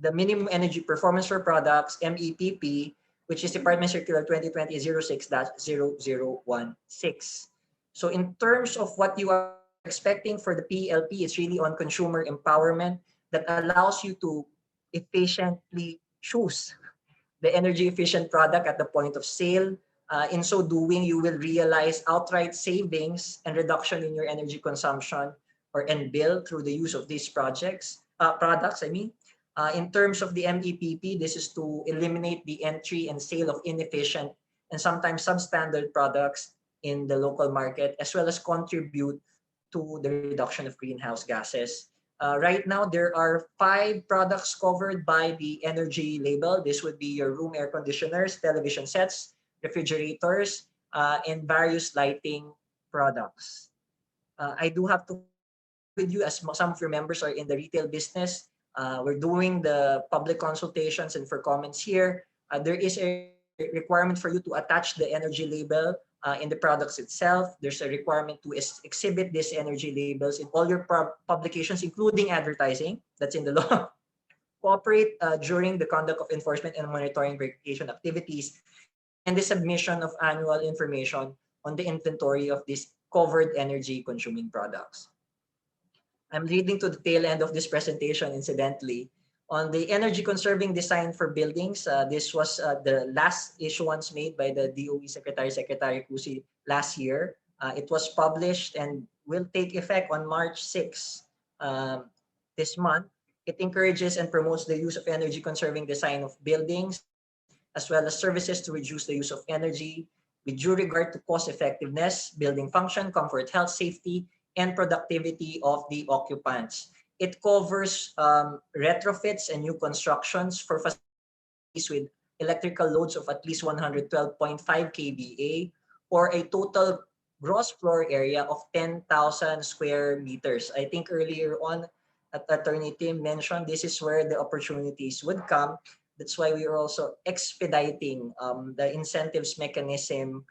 S7: the Minimum Energy Performance for Products, MEPP, which is Department Circular 2020-06-0016. So in terms of what you are expecting for the PLP, it's really on consumer empowerment that allows you to efficiently choose the energy efficient product at the point of sale. In so doing, you will realize outright savings and reduction in your energy consumption and bill through the use of these products. In terms of the MEPP, this is to eliminate the entry and sale of inefficient and sometimes substandard products in the local market, as well as contribute to the reduction of greenhouse gases. Right now, there are 5 products covered by the energy label. This would be your room air conditioners, television sets, refrigerators, and various lighting products. I do have to with you, as some of your members are in the retail business. We're doing the public consultations and for comments here. There is a requirement for you to attach the energy label in the products itself. There's a requirement to exhibit these energy labels in all your publications, including advertising. That's in the law. Cooperate during the conduct of enforcement and monitoring verification activities, and the submission of annual information on the inventory of these covered energy consuming products. I'm leading to the tail end of this presentation, incidentally. On the energy conserving design for buildings, this was the last issuance made by the DOE Secretary Cusi last year. It was published and will take effect on March 6 this month. It encourages and promotes the use of energy conserving design of buildings, as well as services to reduce the use of energy with due regard to cost effectiveness, building function, comfort, health, safety, and productivity of the occupants. It covers retrofits and new constructions for facilities with electrical loads of at least 112.5 kVA, or a total gross floor area of 10,000 square meters. I think earlier on, Attorney Tim mentioned this is where the opportunities would come. That's why we are also expediting the incentives mechanism,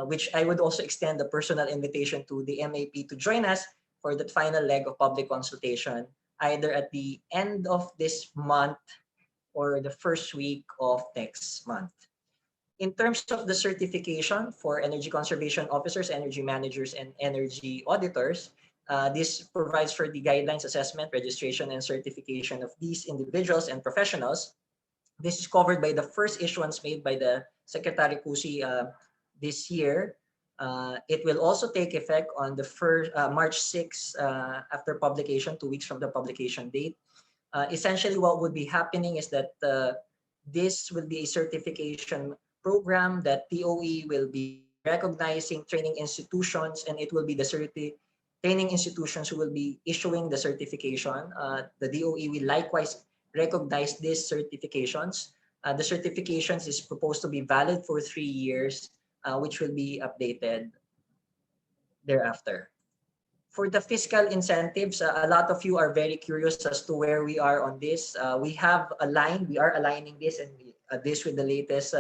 S7: which I would also extend a personal invitation to the MAP to join us for that final leg of public consultation, either at the end of this month or the first week of next month. In terms of the certification for energy conservation officers, energy managers, and energy auditors, this provides for the guidelines, assessment, registration, and certification of these individuals and professionals. This is covered by the first issuance made by the Secretary Cusi this year. It will also take effect on the March 6 after publication, 2 weeks from the publication date. Essentially, what would be happening is that this will be a certification program that TOE will be recognizing training institutions, and it will be the training institutions who will be issuing the certification. The DOE will likewise recognize these certifications. The certifications is proposed to be valid for 3 years, which will be updated thereafter. For the fiscal incentives, a lot of you are very curious as to where we are on this. We are aligning this and this with the latest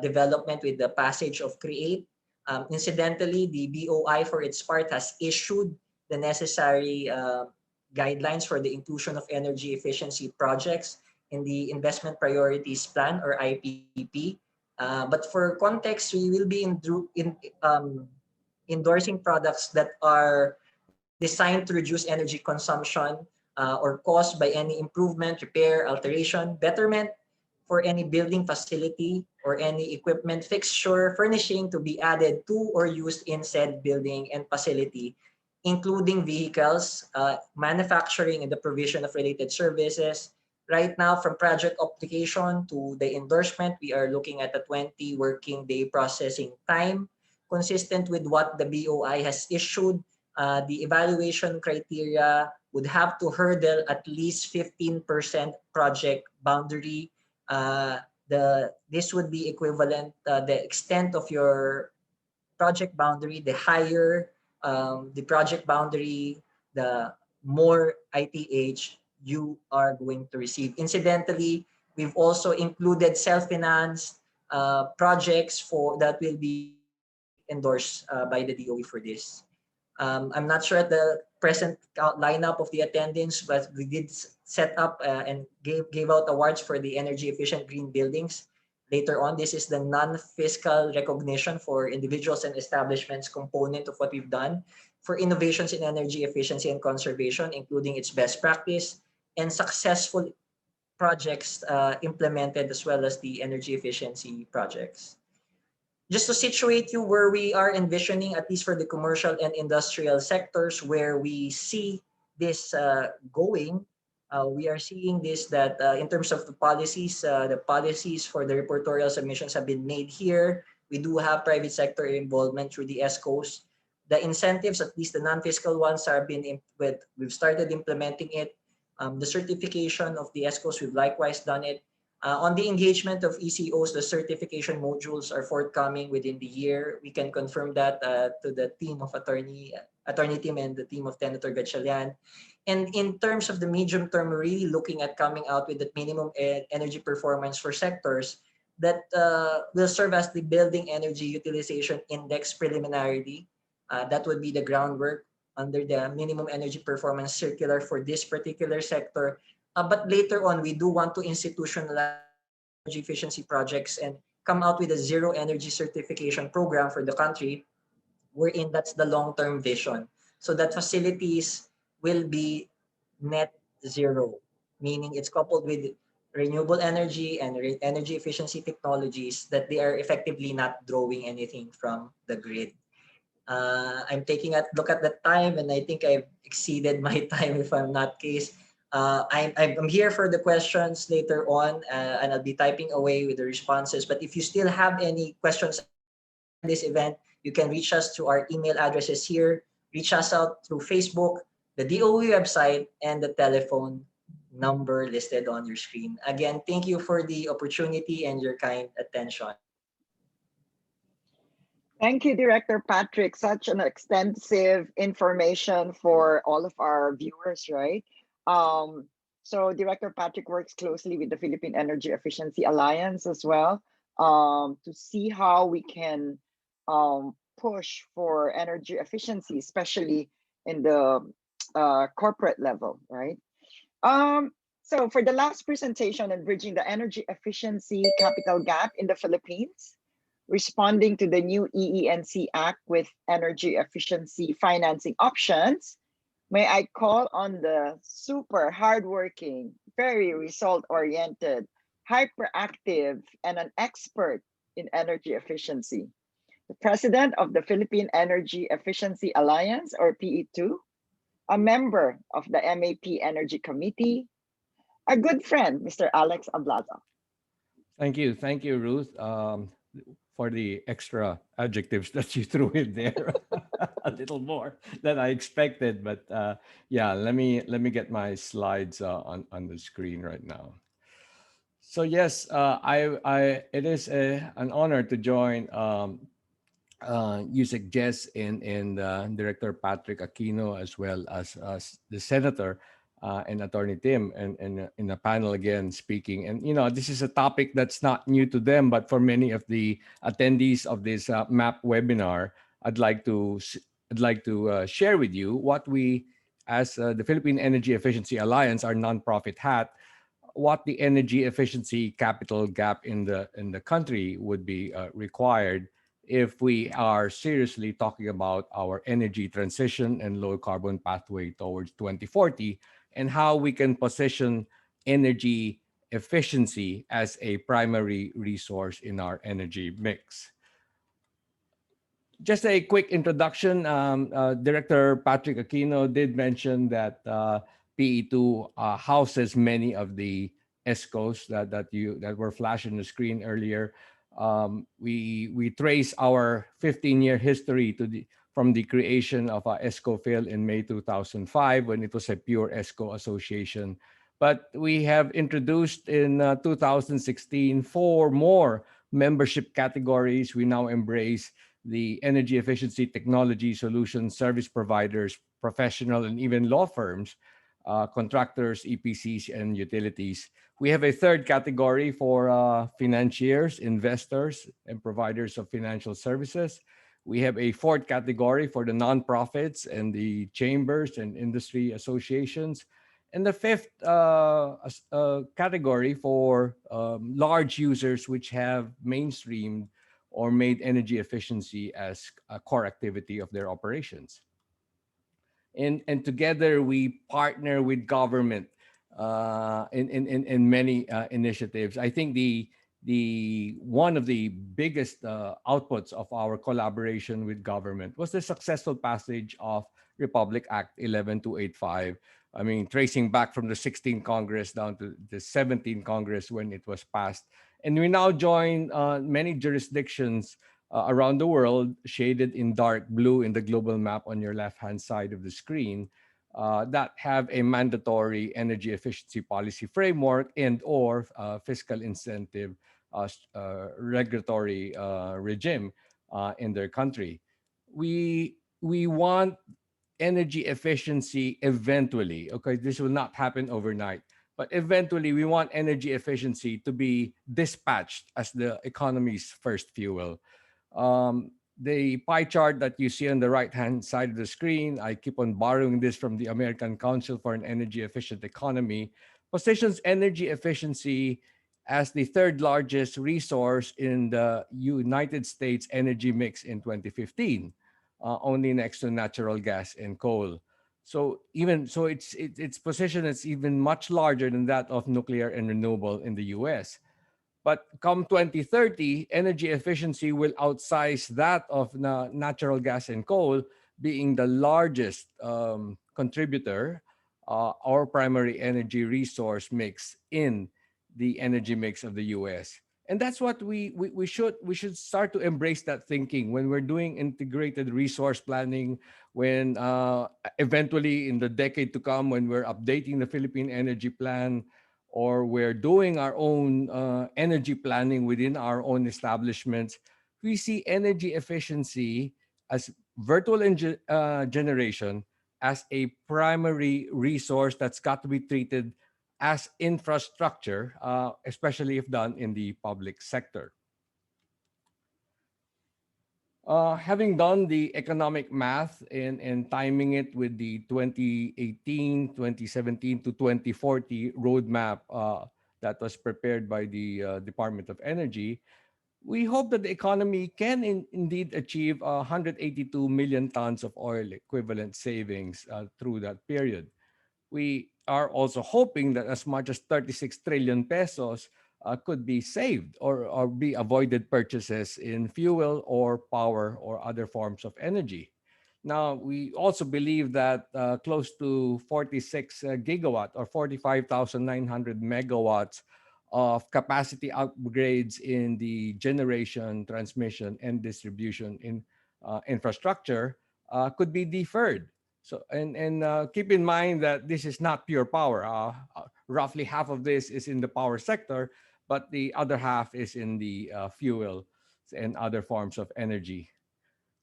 S7: development with the passage of CREATE. Incidentally, the BOI for its part has issued the necessary guidelines for the inclusion of energy efficiency projects in the Investment Priorities Plan or IPP. But for context, we will be endorsing products that are designed to reduce energy consumption or caused by any improvement, repair, alteration, betterment for any building facility or any equipment, fixture, furnishing to be added to or used in said building and facility, including vehicles, manufacturing, and the provision of related services. Right now, from project application to the endorsement, we are looking at a 20 working day processing time, consistent with what the BOI has issued. The evaluation criteria would have to hurdle at least 15% project boundary. This would be equivalent, the extent of your project boundary, the higher the project boundary, the more ITH you are going to receive. Incidentally, we've also included self-financed projects that will be endorsed by the DOE for this. I'm not sure at the present lineup of the attendance, but we did set up and gave out awards for the energy efficient green buildings. Later on, this is the non-fiscal recognition for individuals and establishments component of what we've done for innovations in energy efficiency and conservation, including its best practice and successful projects implemented, as well as the energy efficiency projects. Just to situate you where we are envisioning, at least for the commercial and industrial sectors, where we see this going, we are seeing this that in terms of the policies for the reportorial submissions have been made here. We do have private sector involvement through the ESCOS. The incentives, at least the non-fiscal ones, we've started implementing it. The certification of the ESCOS, we've likewise done it. On the engagement of ECOs, the certification modules are forthcoming within the year. We can confirm that to the team of attorney team and the team of Senator Gatchalian. And in terms of the medium term, we're really looking at coming out with the minimum energy performance for sectors that will serve as the building energy utilization index preliminarily. That would be the groundwork under the minimum energy performance circular for this particular sector. But later on, we do want to institutionalize energy efficiency projects and come out with a zero energy certification program for the country, wherein that's the long-term vision. So that facilities will be net zero, meaning it's coupled with renewable energy and energy efficiency technologies that they are effectively not drawing anything from the grid. I'm taking a look at the time, and I think I've exceeded my time if I'm not case. I'm here for the questions later on, and I'll be typing away with the responses. But if you still have any questions in this event, you can reach us through our email addresses here. Reach us out through Facebook, the DOE website, and the telephone number listed on your screen. Again, thank you for the opportunity and your kind attention.
S1: Thank you, Director Patrick. Such an extensive information for all of our viewers, right? So Director Patrick works closely with the Philippine Energy Efficiency Alliance as well to see how we can push for energy efficiency, especially in the corporate level, right? So for the last presentation on bridging the energy efficiency capital gap in the Philippines, responding to the new EESC Act with energy efficiency financing options, may I call on the super hardworking, very result-oriented, hyperactive, and an expert in energy efficiency, the president of the Philippine Energy Efficiency Alliance, or PE2, a member of the MAP Energy Committee, a good friend, Mr. Alex ABLAZA.
S8: Thank you, Ruth, for the extra adjectives that you threw in there. A little more than I expected, but yeah, let me get my slides on the screen right now. So yes, it is an honor to join Usec Jess and Director Patrick Aquino, as well as the Senator and Attorney Tim, and in a panel again speaking. And this is a topic that's not new to them, but for many of the attendees of this MAP webinar, I'd like to share with you what we, as the Philippine Energy Efficiency Alliance, our nonprofit hat, what the energy efficiency capital gap in the country would be required if we are seriously talking about our energy transition and low carbon pathway towards 2040, and how we can position energy efficiency as a primary resource in our energy mix. Just a quick introduction. Director Patrick Aquino did mention that PE2 houses many of the ESCOs that were flashed on the screen earlier. We trace our 15-year history from the creation of ESCOFIL in May 2005, when it was a pure ESCO association. But we have introduced in 2016 four more membership categories. We now embrace the energy efficiency technology solutions, service providers, professional, and even law firms, contractors, EPCs, and utilities. We have a third category for financiers, investors, and providers of financial services. We have a fourth category for the nonprofits and the chambers and industry associations. And the fifth category for large users which have mainstreamed or made energy efficiency as a core activity of their operations. And together we partner with government in many initiatives. I think the one of the biggest outputs of our collaboration with government was the successful passage of Republic Act 11285. I mean, tracing back from the 16th Congress down to the 17th Congress when it was passed. And we now join many jurisdictions around the world, shaded in dark blue in the global map on your left-hand side of the screen, that have a mandatory energy efficiency policy framework and or fiscal incentive regulatory regime in their country. We want energy efficiency eventually. Okay, this will not happen overnight, but eventually we want energy efficiency to be dispatched as the economy's first fuel. The pie chart that you see on the right-hand side of the screen, I keep on borrowing this from the American Council for an Energy Efficient Economy, positions energy efficiency as the third largest resource in the United States energy mix in 2015, only next to natural gas and coal. So its position is even much larger than that of nuclear and renewable in the US. But come 2030, energy efficiency will outsize that of natural gas and coal, being the largest contributor or primary energy resource mix in the energy mix of the US. And that's what we should start to embrace that thinking when we're doing integrated resource planning, when eventually in the decade to come, when we're updating the Philippine Energy Plan, or we're doing our own energy planning within our own establishments, we see energy efficiency as virtual generation as a primary resource that's got to be treated as infrastructure, especially if done in the public sector. Having done the economic math and timing it with the 2018, 2017 to 2040 roadmap that was prepared by the Department of Energy, we hope that the economy can indeed achieve 182 million tons of oil equivalent savings through that period. We are also hoping that as much as 36 trillion pesos could be saved or be avoided purchases in fuel or power or other forms of energy. Now, we also believe that close to 46 gigawatt or 45,900 megawatts of capacity upgrades in the generation, transmission, and distribution infrastructure could be deferred. So, and keep in mind that this is not pure power. Roughly half of this is in the power sector, but the other half is in the fuel and other forms of energy.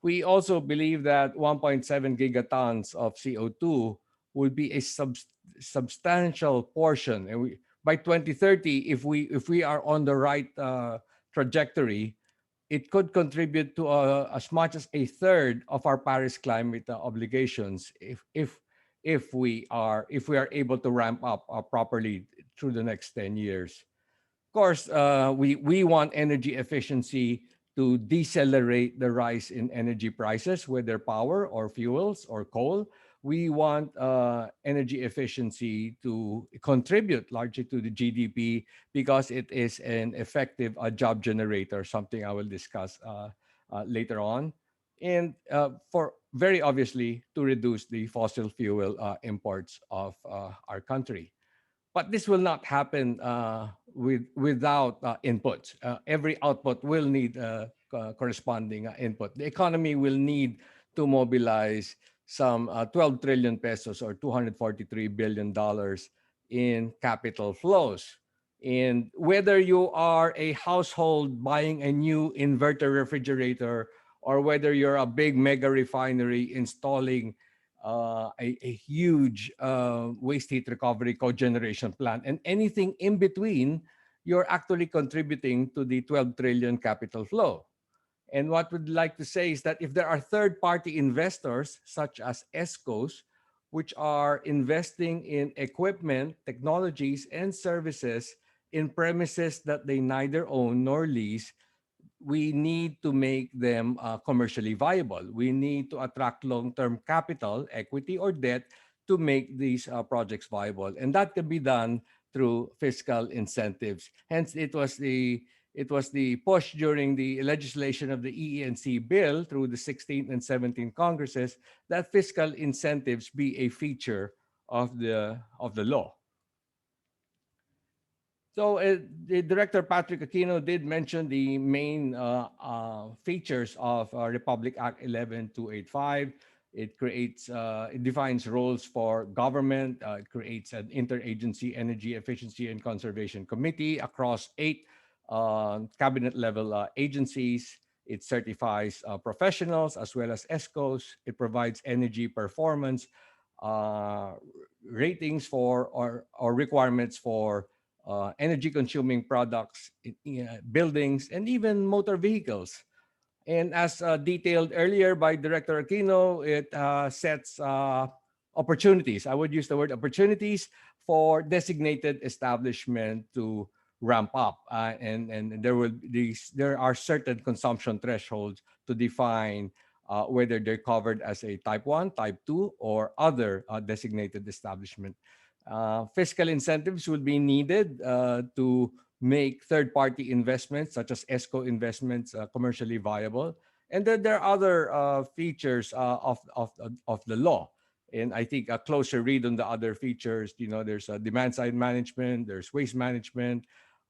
S8: We also believe that 1.7 gigatons of CO2 would be a substantial portion. And by 2030, if we are on the right trajectory, it could contribute to as much as a third of our Paris climate obligations if we are able to ramp up properly through the next 10 years. Of course, we want energy efficiency to decelerate the rise in energy prices, whether power or fuels or coal. We want energy efficiency to contribute largely to the GDP because it is an effective job generator, something I will discuss later on. And for very obviously to reduce the fossil fuel imports of our country. But this will not happen without inputs. Every output will need corresponding input. The economy will need to mobilize some 12 trillion pesos or $243 billion in capital flows. And whether you are a household buying a new inverter refrigerator or whether you're a big mega refinery installing a huge waste heat recovery cogeneration plant, and anything in between, you're actually contributing to the 12 trillion capital flow. And what we'd like to say is that if there are third-party investors, such as ESCOS, which are investing in equipment, technologies, and services in premises that they neither own nor lease, we need to make them commercially viable. We need to attract long-term capital, equity or debt, to make these projects viable, and that can be done through fiscal incentives. Hence, it was the push during the legislation of the EESC bill through the 16th and 17th Congresses that fiscal incentives be a feature of the law. So the Director Patrick Aquino did mention the main features of Republic Act 11285. It defines roles for government. It creates an interagency energy efficiency and conservation committee across 8 cabinet level agencies. It certifies professionals as well as ESCOs. It provides energy performance ratings for or requirements for energy consuming products, buildings, and even motor vehicles. And as detailed earlier by Director Aquino, it sets opportunities. I would use the word opportunities for designated establishment to ramp up. And there are certain consumption thresholds to define whether they're covered as a type 1, type 2, or other designated establishment. Fiscal incentives will be needed to make third-party investments, such as ESCO investments, commercially viable. And then there are other features of the law. And I think a closer read on the other features, there's demand-side management, there's waste management,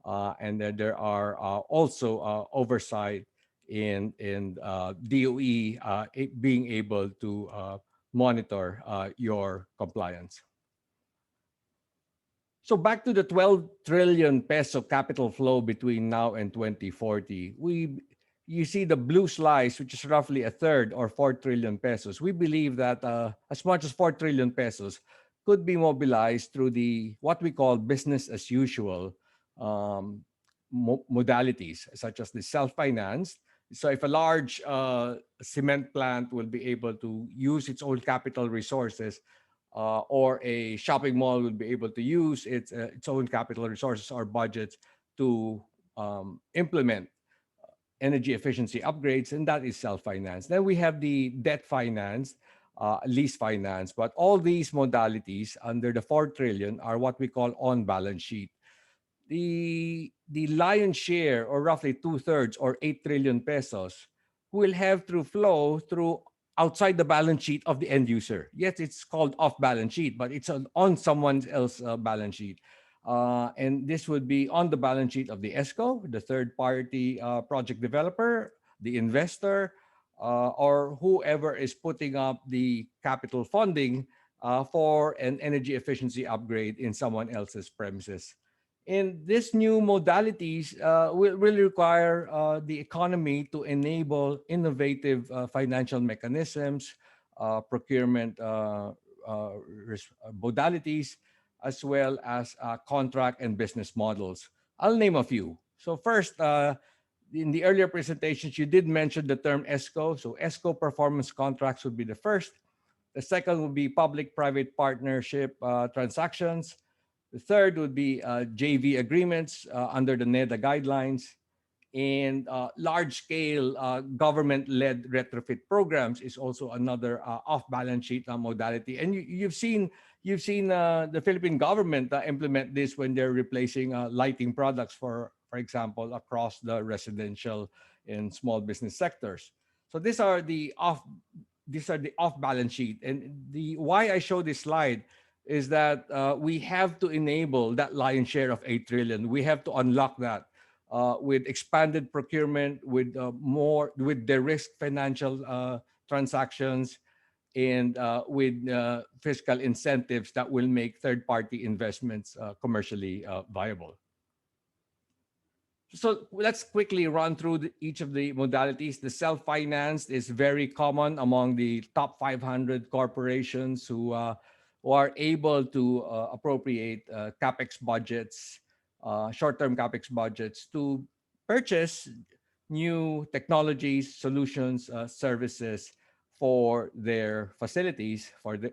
S8: and then there are also oversight in DOE being able to monitor your compliance. So back to the 12 trillion peso capital flow between now and 2040. You see the blue slice, which is roughly a third or 4 trillion pesos. We believe that as much as 4 trillion pesos could be mobilized through what we call business as usual modalities, such as the self-financed. So if a large cement plant will be able to use its own capital resources, or a shopping mall will be able to use its own capital resources or budgets to implement energy efficiency upgrades, and that is self-financed. Then we have the debt finance, lease finance, but all these modalities under the 4 trillion are what we call on-balance sheet. The lion's share, or roughly 2/3 or 8 trillion pesos, will have to flow through outside the balance sheet of the end user. Yes, it's called off balance sheet, but it's on someone else's balance sheet. And this would be on the balance sheet of the ESCO, the third party project developer, the investor, or whoever is putting up the capital funding for an energy efficiency upgrade in someone else's premises. And these new modalities will require the economy to enable innovative financial mechanisms, procurement modalities, as well as contract and business models. I'll name a few. So first, in the earlier presentations, you did mention the term ESCO. So ESCO performance contracts would be the first. The second would be public-private partnership transactions. The third would be JV agreements under the NEDA guidelines. And large-scale government-led retrofit programs is also another off-balance sheet modality. And you've seen the Philippine government implement this when they're replacing lighting products, for example, across the residential and small business sectors. So these are the off balance sheet. And the why I show this slide is that we have to enable that lion's share of 8 trillion. We have to unlock that with expanded procurement, with with the risk financial transactions, and with fiscal incentives that will make third-party investments commercially viable. So let's quickly run through each of the modalities. The self-financed is very common among the top 500 corporations who are able to appropriate capex budgets, short-term capex budgets to purchase new technologies, solutions, services for their facilities, for the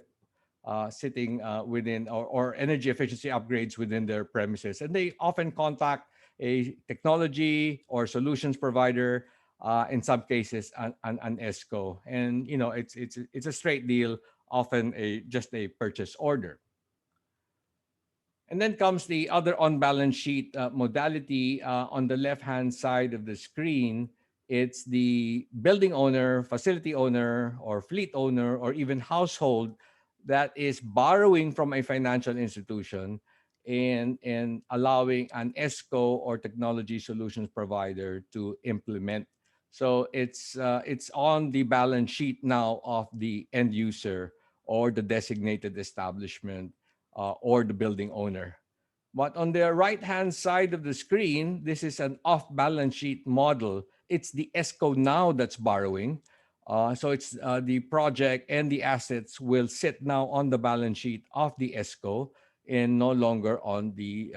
S8: sitting within or energy efficiency upgrades within their premises. And they often contact a technology or solutions provider, in some cases an ESCO. And it's a straight deal, often just a purchase order. And then comes the other on-balance sheet modality on the left-hand side of the screen. It's the building owner, facility owner, or fleet owner, or even household that is borrowing from a financial institution and allowing an ESCO or technology solutions provider to implement. So it's on the balance sheet now of the end user or the designated establishment or the building owner. But on the right-hand side of the screen, this is an off-balance sheet model. It's the ESCO now that's borrowing. So it's the project and the assets will sit now on the balance sheet of the ESCO and no longer on the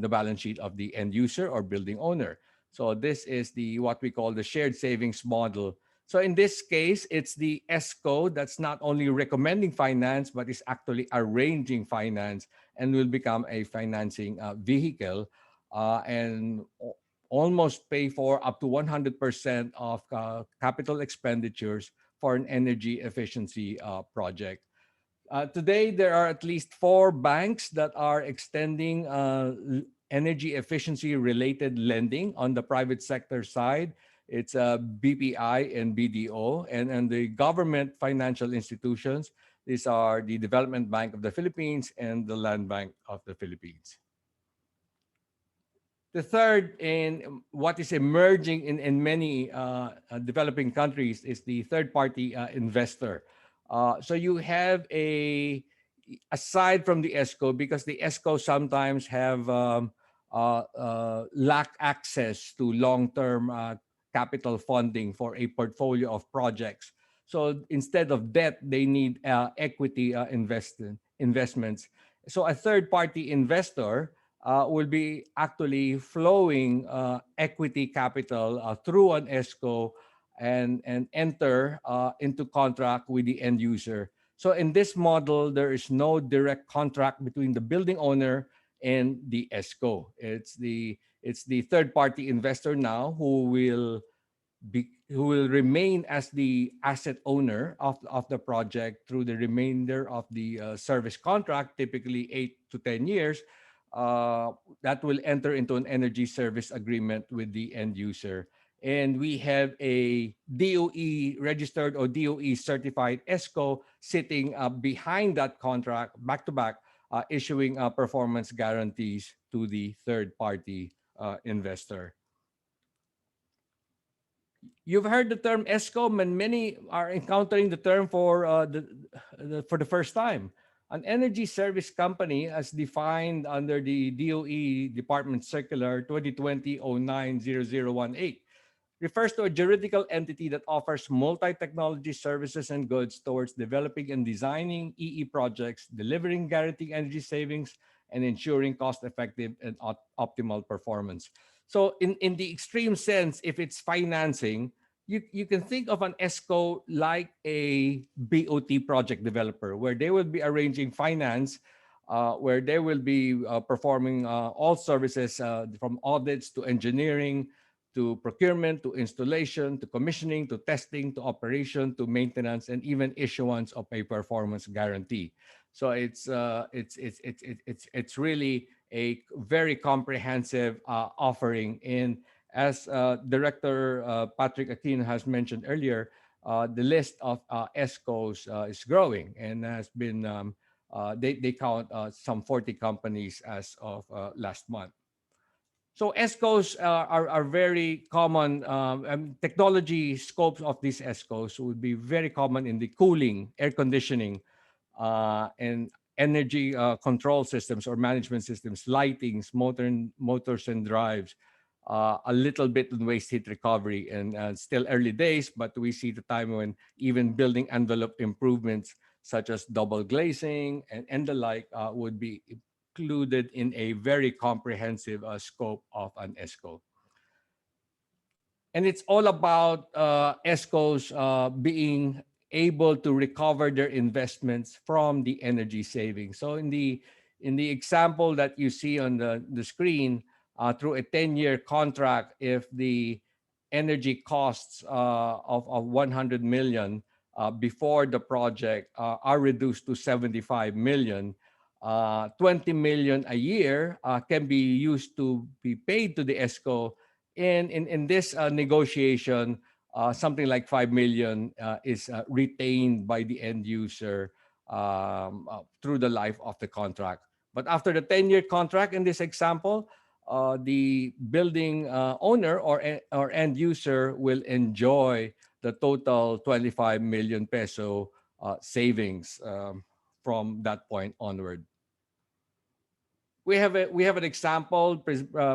S8: balance sheet of the end user or building owner. So this is what we call the shared savings model. So in this case, it's the ESCO that's not only recommending finance, but is actually arranging finance and will become a financing vehicle and almost pay for up to 100% of capital expenditures for an energy efficiency project. Today, there are at least 4 banks that are extending energy efficiency related lending on the private sector side. It's BPI and BDO, and the government financial institutions. These are the Development Bank of the Philippines and the Land Bank of the Philippines. The third, in what is emerging in many developing countries, is the third-party investor. So you have aside from the ESCO, because the ESCO sometimes have lack access to long-term capital funding for a portfolio of projects. So instead of debt, they need equity investments. So a third-party investor will be actually flowing equity capital through an ESCO and enter into contract with the end user. So in this model, there is no direct contract between the building owner and the ESCO. It's the third-party investor now who will remain as the asset owner of the project through the remainder of the service contract, typically 8 to 10 years. That will enter into an energy service agreement with the end user. And we have a DOE registered or DOE certified ESCO sitting behind that contract back to back issuing performance guarantees to the third-party investor. You've heard the term ESCOM, and many are encountering the term for for the first time. An energy service company, as defined under the DOE Department Circular 2020-09-0018, refers to a juridical entity that offers multi-technology services and goods towards developing and designing EE projects, delivering guaranteed energy savings, and ensuring cost-effective and optimal performance. So in the extreme sense, if it's financing, you can think of an ESCO like a BOT project developer, where they will be arranging finance, where they will be performing all services from audits to engineering, to procurement, to installation, to commissioning, to testing, to operation, to maintenance, and even issuance of a performance guarantee. So it's really a very comprehensive offering. In as Director Patrick Aquino has mentioned earlier, the list of ESCOs is growing and has been they count some 40 companies as of last month. So ESCOs are very common. Technology scopes of these ESCOs would be very common in the cooling, air conditioning, and energy control systems or management systems, lightings, motors and drives, a little bit in waste heat recovery, and still early days, but we see the time when even building envelope improvements such as double glazing and the like would be included in a very comprehensive scope of an ESCO. And it's all about ESCOs being able to recover their investments from the energy savings. So in the example that you see on the screen, through a 10-year contract, if the energy costs of 100 million before the project are reduced to 75 million, 20 million a year can be used to be paid to the ESCO. In this negotiation, something like 5 million is retained by the end user through the life of the contract. But after the 10-year contract, in this example, the building owner or end user will enjoy the total 25 million peso savings from that point onward. We have an example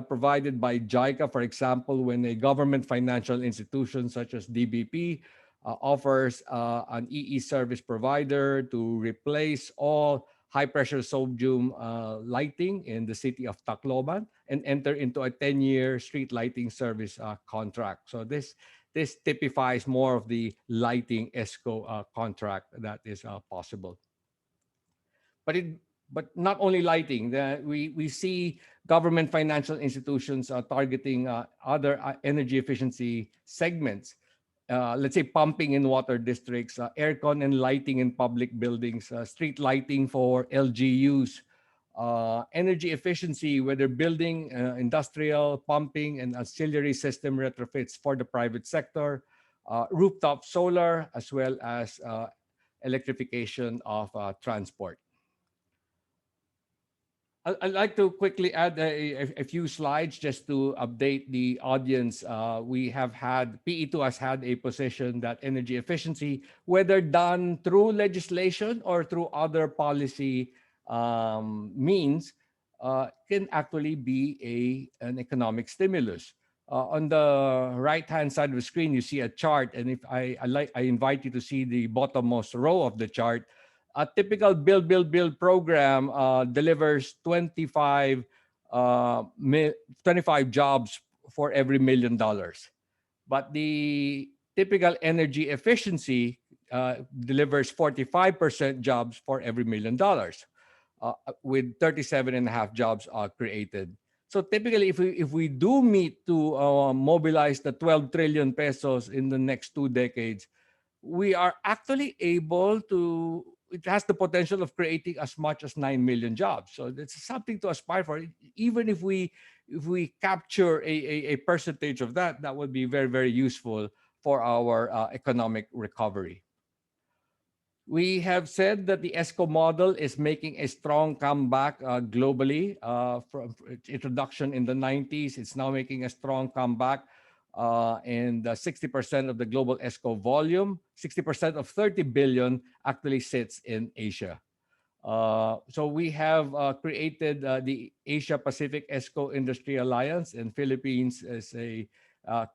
S8: provided by JICA, for example, when a government financial institution such as DBP offers an EE service provider to replace all high-pressure sodium lighting in the city of Tacloban and enter into a 10-year street lighting service contract. So this typifies more of the lighting ESCO contract that is possible. But not only lighting, we see government financial institutions targeting other energy efficiency segments. Let's say pumping in water districts, aircon and lighting in public buildings, street lighting for LGUs, energy efficiency, whether building, industrial, pumping, and auxiliary system retrofits for the private sector, rooftop solar, as well as electrification of transport. I'd like to quickly add a few slides just to update the audience. PE2 has had a position that energy efficiency, whether done through legislation or through other policy means, can actually be an economic stimulus. On the right-hand side of the screen, you see a chart, and if I invite you to see the bottommost row of the chart. A typical build program delivers 25 jobs for every $1 million. But the typical energy efficiency delivers 45% jobs for every $1 million, with 37.5 jobs created. So typically, if we do meet to mobilize the 12 trillion pesos in the next 2 decades, we are actually able to. It has the potential of creating as much as 9 million jobs. So it's something to aspire for. Even if we capture a percentage of that, that would be very, very useful for our economic recovery. We have said that the ESCO model is making a strong comeback globally. From its introduction in the 90s, it's now making a strong comeback. And 60% of the global ESCO volume, 60% of 30 billion actually sits in Asia. So we have created the Asia Pacific ESCO Industry Alliance, and Philippines is a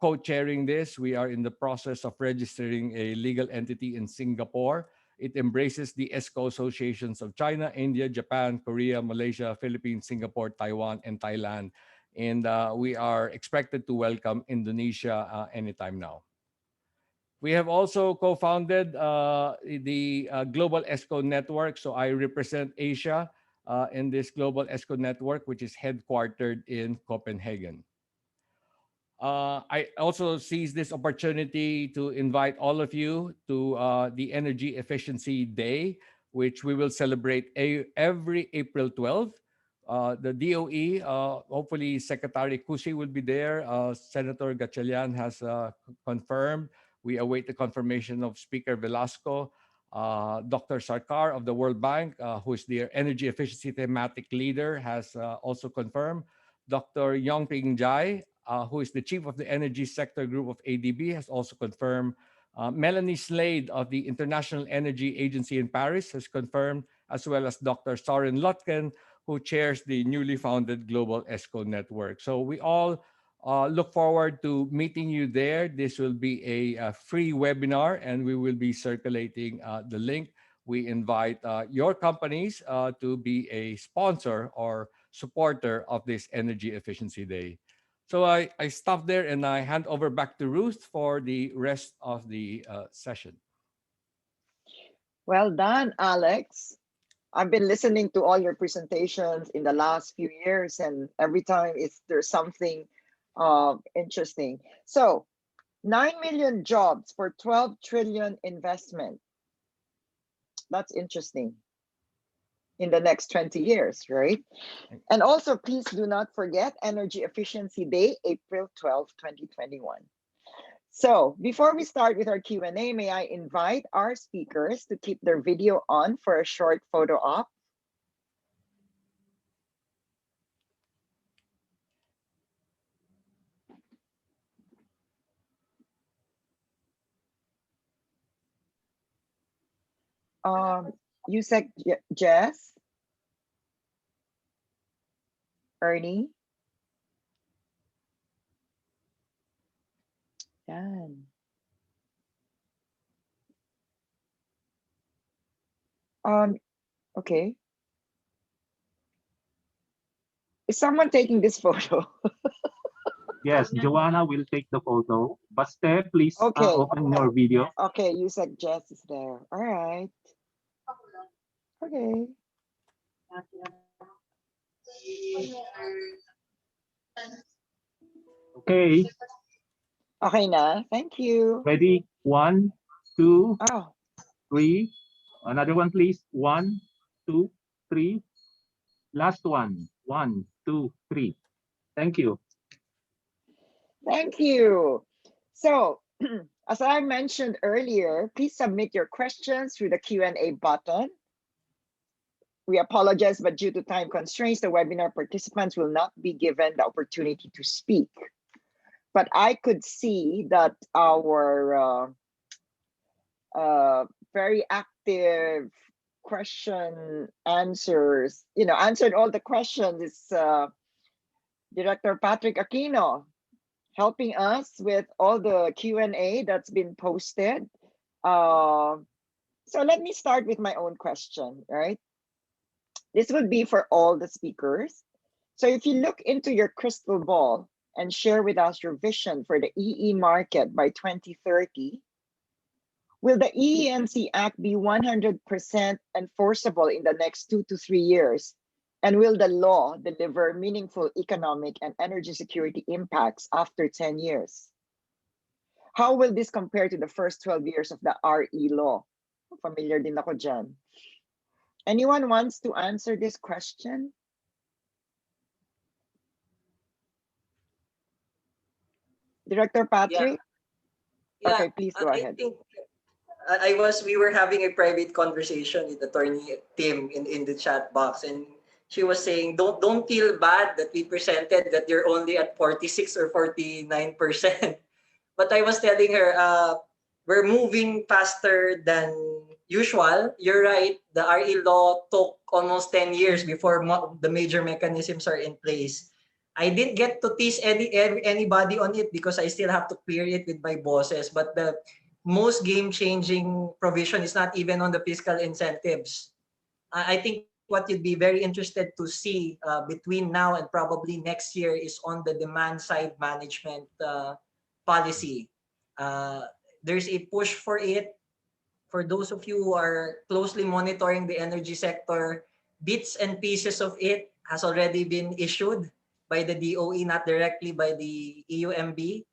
S8: co-chairing this. We are in the process of registering a legal entity in Singapore. It embraces the ESCO associations of China, India, Japan, Korea, Malaysia, Philippines, Singapore, Taiwan, and Thailand. And we are expected to welcome Indonesia anytime now. We have also co-founded the Global ESCO Network. So I represent Asia in this Global ESCO Network, which is headquartered in Copenhagen. I also seize this opportunity to invite all of you to the Energy Efficiency Day, which we will celebrate every April 12th. The DOE, hopefully Secretary Kusi will be there. Senator Gatchalian has confirmed. We await the confirmation of Speaker Velasco. Dr. Sarkar of the World Bank, who is their energy efficiency thematic leader, has also confirmed. Dr. Yongping Jai, who is the chief of the energy sector group of ADB, has also confirmed. Melanie Slade of the International Energy Agency in Paris has confirmed, as well as Dr. Soren Lotken, who chairs the newly founded Global ESCO Network. So we all look forward to meeting you there. This will be a free webinar, and we will be circulating the link. We invite your companies to be a sponsor or supporter of this Energy Efficiency Day. So I stop there and I hand over back to Ruth for the rest of the session.
S1: Well done, Alex. I've been listening to all your presentations in the last few years, and every time there's something interesting. So 9 million jobs for 12 trillion investment. That's interesting. In the next 20 years, right? And also, please do not forget Energy Efficiency Day, April 12, 2021. So before we start with our Q&A, may I invite our speakers to keep their video on for a short photo op. Usec Jess, Ernie. Dan. Okay. Is someone taking this photo?
S9: Yes, Joanna will take the photo. Baste, please open your video.
S1: Okay, Usec Jess is there. All right. Okay.
S9: Okay.
S1: Okay na. Thank you.
S9: Ready? 1, 2, 3. Another one, please. 1, 2, 3. Last one. 1, 2, 3. Thank you.
S1: Thank you. So, as I mentioned earlier, please submit your questions through the Q&A button. We apologize, but due to time constraints, the webinar participants will not be given the opportunity to speak. But I could see that our very active question answers, answered all the questions is Director Patrick Aquino, helping us with all the Q&A that's been posted. So let me start with my own question, right? This would be for all the speakers. So if you look into your crystal ball and share with us your vision for the EE market by 2030, will the EENC Act be 100% enforceable in the next 2 to 3 years? And will the law deliver meaningful economic and energy security impacts after 10 years? How will this compare to the first 12 years of the RE law? Familiar din ako dyan. Anyone wants to answer this question? Director Patrick?
S7: Yeah.
S1: Okay, please go ahead.
S7: we were having a private conversation with Attorney Tim in the chat box, and she was saying, don't feel bad that we presented that you're only at 46 or 49%. But I was telling her, we're moving faster than usual. You're right. The RE law took almost 10 years before the major mechanisms are in place. I didn't get to tease anybody on it because I still have to clear it with my bosses. But the most game-changing provision is not even on the fiscal incentives. I think what you'd be very interested to see between now and probably next year is on the demand side management policy. There's a push for it. For those of you who are closely monitoring the energy sector, bits and pieces of it has already been issued by the DOE, not directly by the EUMB.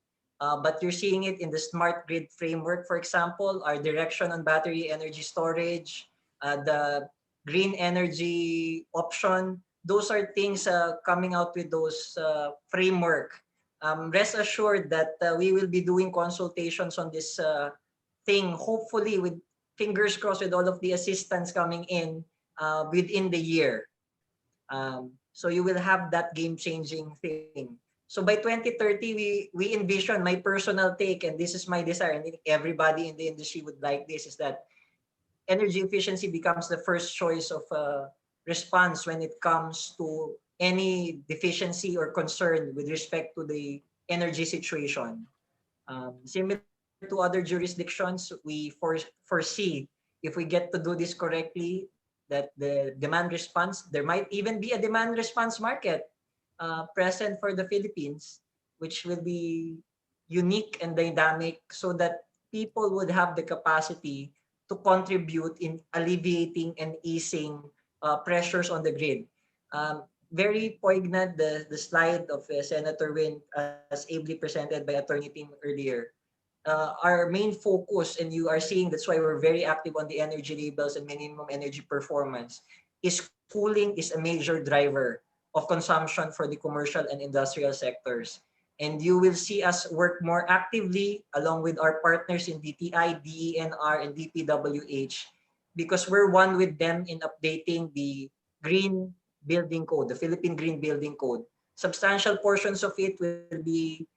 S7: But you're seeing it in the smart grid framework, for example, our direction on battery energy storage, the green energy option. Those are things coming out with those framework. Rest assured that we will be doing consultations on this thing, hopefully with fingers crossed with all of the assistance coming in within the year. So you will have that game-changing thing. So by 2030, we envision, my personal take, and this is my desire, and I think everybody in the industry would like this, is that energy efficiency becomes the first choice of response when it comes to any deficiency or concern with respect to the energy situation. Similar to other jurisdictions, we foresee, if we get to do this correctly, that the demand response, there might even be a demand response market present for the Philippines, which will be unique and dynamic so that people would have the capacity to contribute in alleviating and easing pressures on the grid. Very poignant the slide of Senator Win as ably presented by Attorney Tim earlier. Our main focus, and you are seeing that's why we're very active on the energy labels and minimum energy performance, is cooling is a major driver of consumption for the commercial and industrial sectors. And you will see us work more actively along with our partners in DTI, DENR, and DPWH, because we're one with them in updating the Green Building Code, the Philippine Green Building Code. Substantial portions of it will be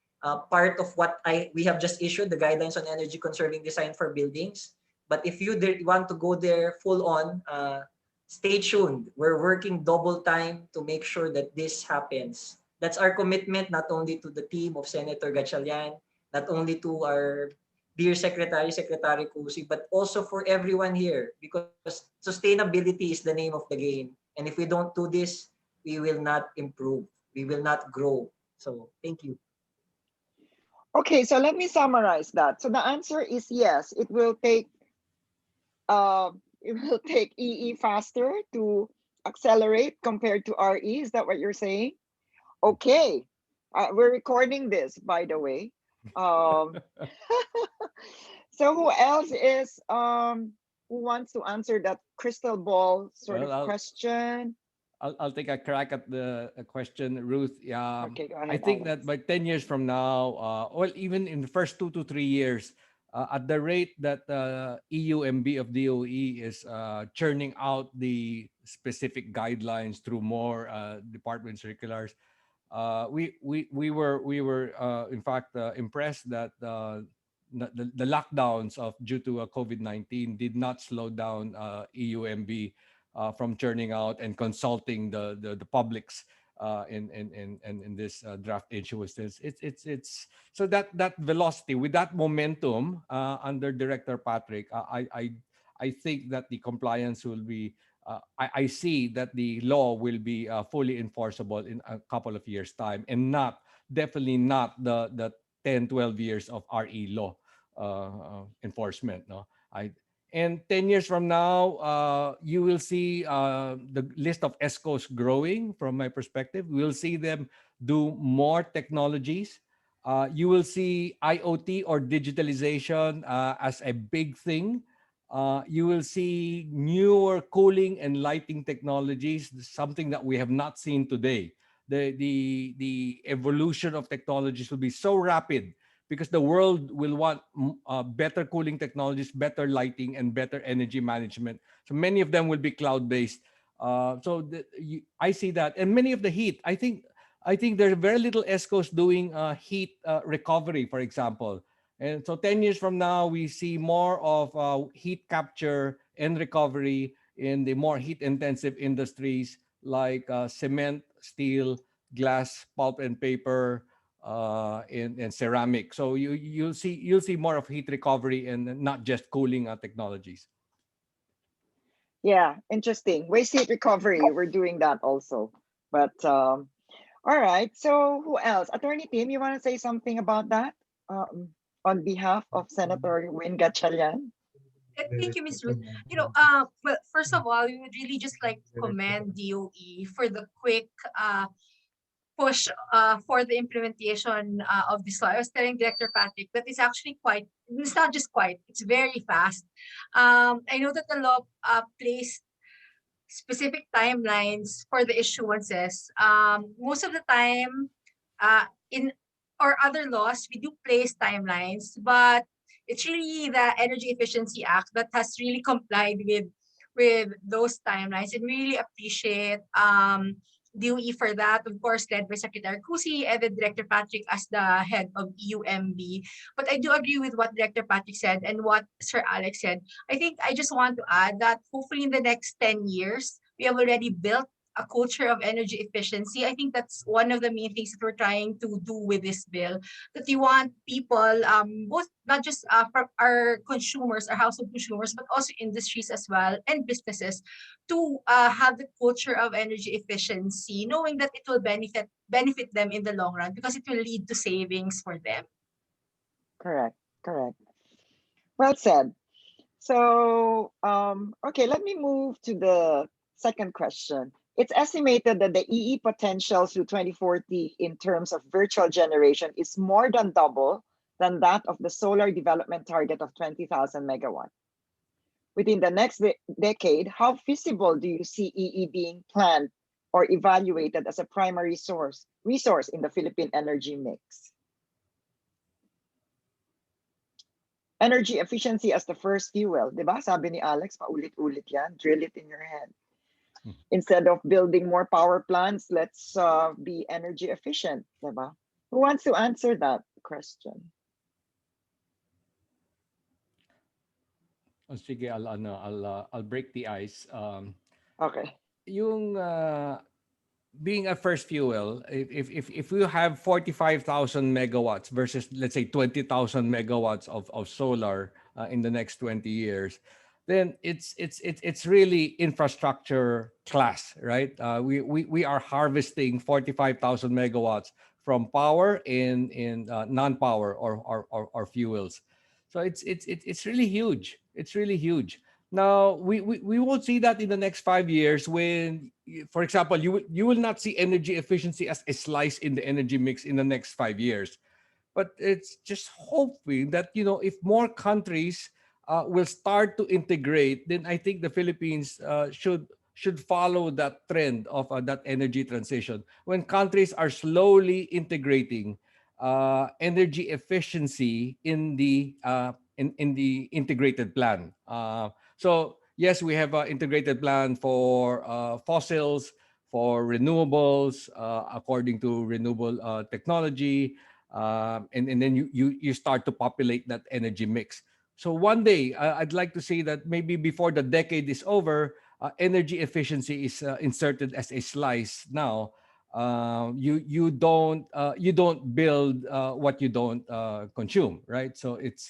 S7: part of what we have just issued, the guidelines on energy conserving design for buildings. But if you want to go there full on, stay tuned. We're working double time to make sure that this happens. That's our commitment, not only to the team of Senator Gatchalian, not only to our dear Secretary Cusi, but also for everyone here, because sustainability is the name of the game. And if we don't do this, we will not improve. We will not grow. So thank you.
S1: Okay, so let me summarize that. So the answer is yes, it will take EE faster to accelerate compared to RE. Is that what you're saying? Okay, we're recording this, by the way. So who else is who wants to answer that crystal ball sort of question?
S8: I'll take a crack at the question, Ruth.
S1: Okay, go ahead,
S8: I think
S1: Alex.
S8: that by 10 years from now, well, even in the first 2 to 3 years, at the rate that EUMB of DOE is churning out the specific guidelines through more department circulars, we were in fact impressed that the lockdowns due to COVID-19 did not slow down EUMB from churning out and consulting the publics in this draft issuances. It's so that velocity with that momentum under Director Patrick, I think that the compliance will be. I see that the law will be fully enforceable in a couple of years' time, and definitely not the 10, 12 years of RE law enforcement. No, and 10 years from now, you will see the list of ESCOs growing. From my perspective, we'll see them do more technologies. You will see IoT or digitalization as a big thing. You will see newer cooling and lighting technologies, something that we have not seen today. The evolution of technologies will be so rapid because the world will want better cooling technologies, better lighting, and better energy management. So many of them will be cloud-based. I see that, and many of the heat. I think there's very little ESCOs doing heat recovery, for example. And so 10 years from now, we see more of heat capture and recovery in the more heat-intensive industries like cement, steel, glass, pulp and paper, and ceramic. So you'll see more of heat recovery and not just cooling technologies.
S1: Yeah, interesting. Waste heat recovery, we're doing that also. But all right, so who else? Attorney Tim, you want to say something about that on behalf of Senator Win Gatchalian?
S5: Thank you, Ms. Ruth. Well, first of all, we would really just like to commend DOE for the quick push for the implementation of this law. I was telling Director Patrick that it's not just quite, it's very fast. I know that the law placed specific timelines for the issuances. Most of the time, in or other laws, we do place timelines, but it's really the Energy Efficiency Act that has really complied with those timelines, and really appreciate DOE for that, of course, led by Secretary Cusi and then Director Patrick as the head of EUMB. But I do agree with what Director Patrick said and what Sir Alex said. I think I just want to add that hopefully in the next 10 years, we have already built a culture of energy efficiency. I think that's one of the main things that we're trying to do with this bill, that we want people, both not just from our consumers, our household consumers, but also industries as well and businesses to have the culture of energy efficiency, knowing that it will benefit them in the long run because it will lead to savings for them.
S1: Correct. Well said. So, okay, let me move to the second question. It's estimated that the EE potential through 2040 in terms of virtual generation is more than double than that of the solar development target of 20,000 megawatt. Within the next decade, how feasible do you see EE being planned or evaluated as a primary resource in the Philippine energy mix? Energy efficiency as the first fuel, di ba? Sabi ni Alex, paulit-ulit yan, drill it in your head. Instead of building more power plants, let's be energy efficient, di ba? Who wants to answer that question?
S8: Oh, sige, I'll break the ice.
S1: Okay.
S8: Yung being a first fuel, if we have 45,000 megawatts versus let's say 20,000 megawatts of solar in the next 20 years, then it's really infrastructure class, right? We are harvesting 45,000 megawatts from power in non-power or fuels. So it's really huge. It's really huge. Now we won't see that in the next 5 years when, for example, you will not see energy efficiency as a slice in the energy mix in the next 5 years. But it's just hoping that if more countries will start to integrate, then I think the Philippines should follow that trend of that energy transition. When countries are slowly integrating energy efficiency in the integrated plan. So yes, we have an integrated plan for fossils, for renewables, according to renewable technology, and then you start to populate that energy mix. So one day, I'd like to see that maybe before the decade is over, energy efficiency is inserted as a slice now. You don't build what you don't consume, right? So it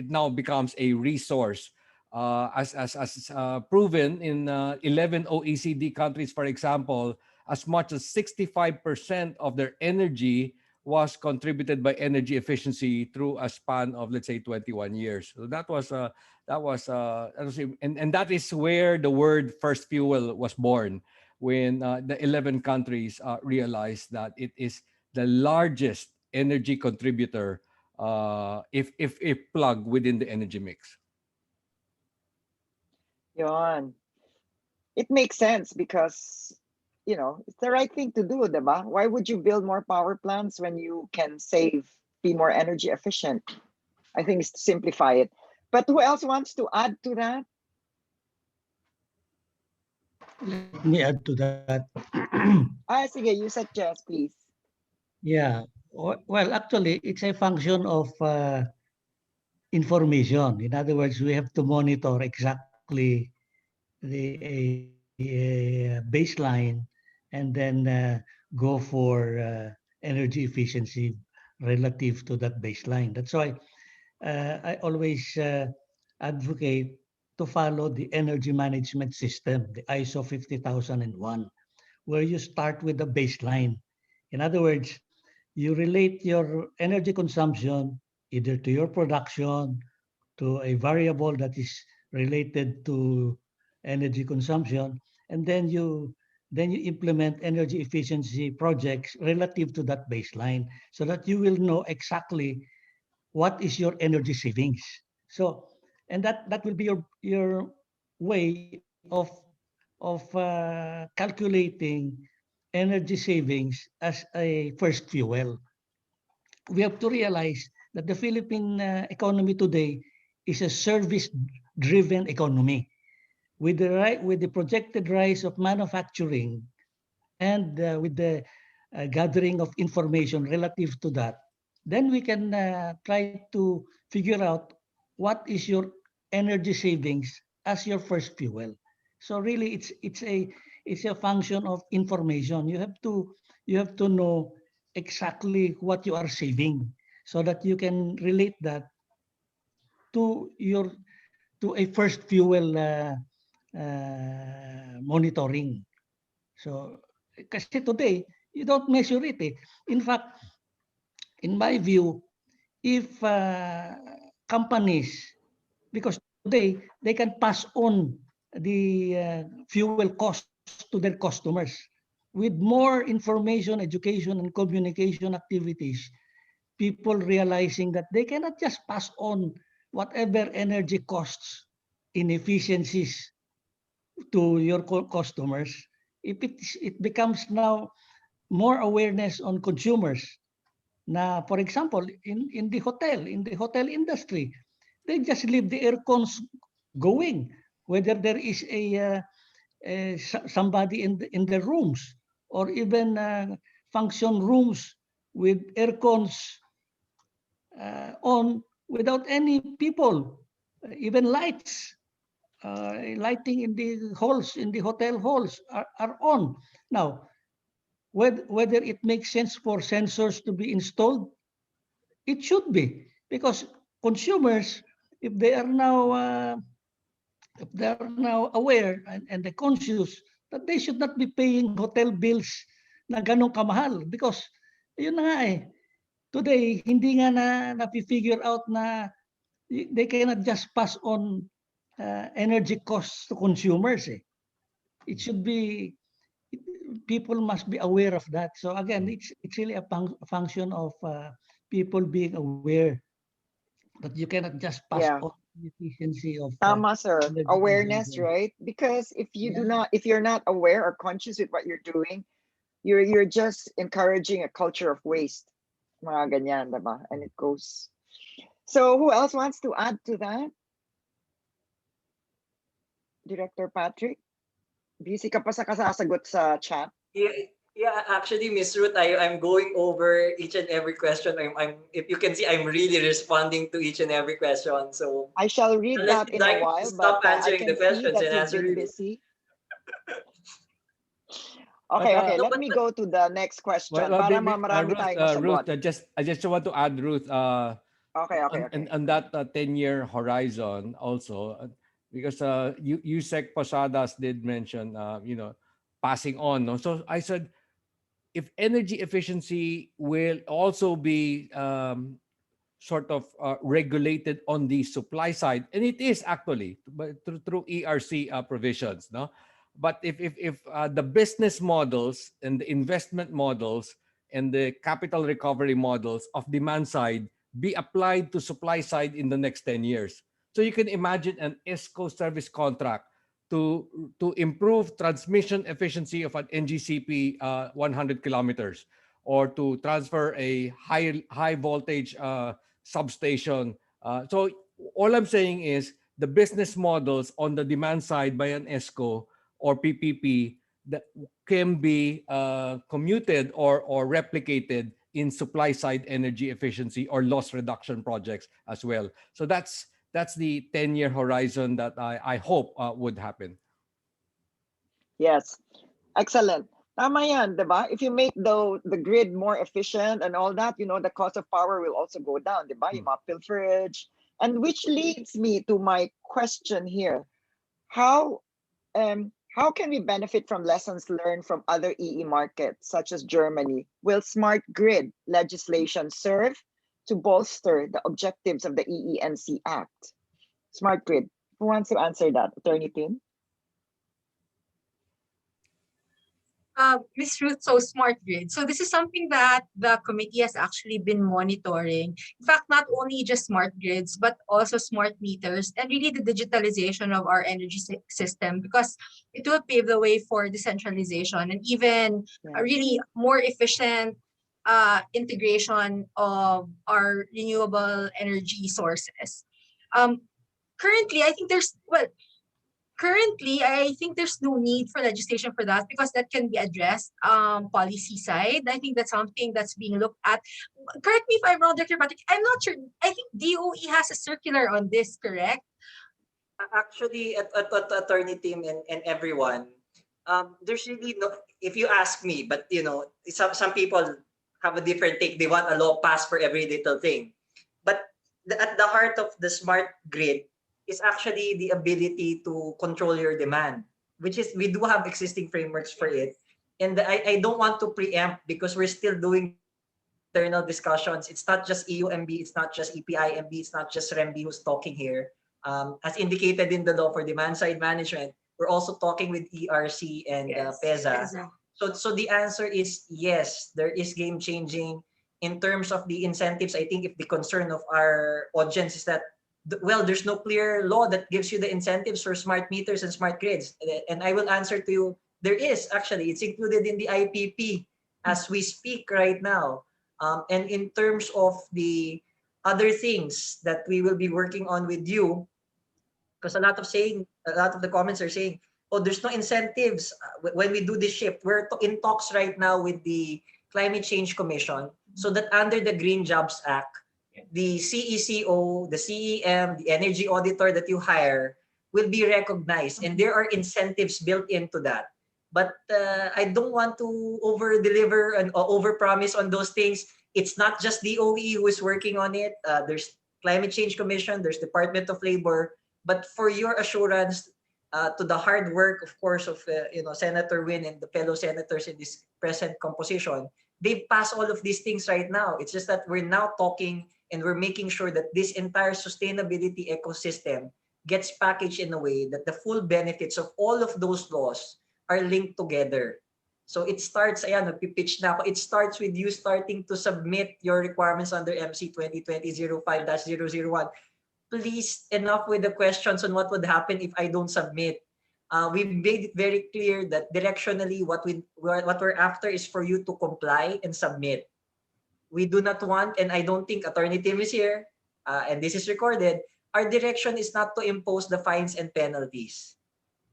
S8: now becomes a resource, as proven in 11 OECD countries, for example. As much as 65% of their energy was contributed by energy efficiency through a span of, let's say, 21 years. So that was and that is where the word first fuel was born, when the 11 countries realized that it is the largest energy contributor if plugged within the energy mix.
S1: Yon. It makes sense because, it's the right thing to do, diba? Why would you build more power plants when you can save be more energy efficient. I think it's to simplify it. But who else wants to add to that?
S6: Let me add to that.
S1: Sige, you suggest, please.
S6: Yeah. Well, actually, it's a function of information. In other words, we have to monitor exactly a baseline and then go for energy efficiency relative to that baseline. That's why I always advocate to follow the energy management system, the ISO 50001, where you start with the baseline. In other words, you relate your energy consumption either to your production, to a variable that is related to energy consumption, and then you implement energy efficiency projects relative to that baseline so that you will know exactly what is your energy savings. So, and that will be your way of calculating energy savings as a first fuel. We have to realize that the Philippine economy today is a service-driven economy. With the projected rise of manufacturing and with the gathering of information relative to that, then we can try to figure out what is your energy savings as your first fuel. So really, it's a function of information. You have to know exactly what you are saving so that you can relate that to your to a first fuel monitoring. So, kasi today, you don't measure it. In fact, in my view, if companies, because today they can pass on the fuel costs to their customers with more information, education, and communication activities, people realizing that they cannot just pass on whatever energy costs inefficiencies to your customers. If it becomes now more awareness on consumers. Na, for example, in the hotel industry, they just leave the air cons going, whether there is somebody in the rooms, or even function rooms with air cons on without any people, even lights. Lighting in the halls, in the hotel halls are on. Now, whether it makes sense for sensors to be installed, it should be, because consumers, if they are now aware and they're conscious that they should not be paying hotel bills na ganong kamahal, because yun na nga today hindi nga na-figure out na they cannot just pass on energy costs to consumers. It should be, people must be aware of that. So again, it's really a function of people being aware that you cannot just pass on the efficiency of
S1: Tama, sir. Awareness,
S6: consumption.
S1: right? Because if you're not aware or conscious with what you're doing, you're just encouraging a culture of waste. Mga ganyan, diba? And it goes. So who else wants to add to that? Director Patrick? Busy ka pa sa kasasagot sa chat?
S7: Yeah, actually, Miss Ruth, I'm going over each and every question. If you can see, I'm really responding to each and every question. So
S1: I shall read that in a while,
S7: stop
S1: but I
S7: answering
S1: can
S7: the questions
S1: see that
S7: and
S1: you've
S7: answer
S1: been
S7: it.
S1: busy. Okay,
S8: no,
S1: let me go to the next question. Para marami tayong masagot.
S8: Ruth, I just want to add, Ruth,
S1: Okay.
S8: on that 10-year horizon also, because Usec POSADAS did mention, passing on. No? So I said, if energy efficiency will also be sort of regulated on the supply side, and it is actually through ERC provisions, no. But if the business models and the investment models and the capital recovery models of demand side be applied to supply side in the next 10 years, so you can imagine an ESCO service contract to improve transmission efficiency of an NGCP 100 kilometers, or to transfer a high voltage substation. So all I'm saying is the business models on the demand side by an ESCO or PPP that can be commuted or replicated in supply side energy efficiency or loss reduction projects as well. So that's the 10-year horizon that I hope would happen.
S1: Yes, excellent. Tama yan, diba? If you make the grid more efficient and all that, the cost of power will also go down, diba? Yung mga pilferage. And which leads me to my question here. How can we benefit from lessons learned from other EE markets, such as Germany? Will smart grid legislation serve to bolster the objectives of the EENC Act? Smart grid. Who wants to answer that? Attorney Tim?
S5: Ms. Ruth, so smart grid. So this is something that the committee has actually been monitoring. In fact, not only just smart grids, but also smart meters and really the digitalization of our energy system, because it will pave the way for decentralization and even a really more efficient integration of our renewable energy sources. Currently, I think there's no need for legislation for that because that can be addressed policy side. I think that's something that's being looked at. Correct me if I'm wrong, Dr. Patrick. I'm not sure. I think DOE has a circular on this, correct?
S7: Actually, at Attorney Tim and everyone, there's really no, if you ask me, but some people have a different take. They want a law passed for every little thing. But at the heart of the smart grid is actually the ability to control your demand, which is we do have existing frameworks for it. And I don't want to preempt because we're still doing internal discussions. It's not just EUMB, it's not just EPIMB, it's not just REMB who's talking here. As indicated in the law for demand side management, we're also talking with ERC and PESA. So the answer is yes, there is game changing in terms of the incentives. I think if the concern of our audience is that, well, there's no clear law that gives you the incentives for smart meters and smart grids. And I will answer to you, there is actually, it's included in the IPP as we speak right now. And in terms of the other things that we will be working on with you, because a lot of the comments are saying, oh, there's no incentives when we do this shift. We're in talks right now with the Climate Change Commission so that under the Green Jobs Act, the CECO, the CEM, the energy auditor that you hire will be recognized, and there are incentives built into that. But I don't want to over-deliver and over-promise on those things. It's not just DOE who is working on it. There's Climate Change Commission, there's Department of Labor. But for your assurance, to the hard work, of course, of Senator Win and the fellow senators in this present composition, they've passed all of these things right now. It's just that we're now talking and we're making sure that this entire sustainability ecosystem gets packaged in a way that the full benefits of all of those laws are linked together. So it starts, nagpipitch na ako, it starts with you starting to submit your requirements under MC 2020-05-001. Please, enough with the questions on what would happen if I don't submit. We made it very clear that directionally what we're after is for you to comply and submit. We do not want, and I don't think Attorney Tim is here, and this is recorded, our direction is not to impose the fines and penalties.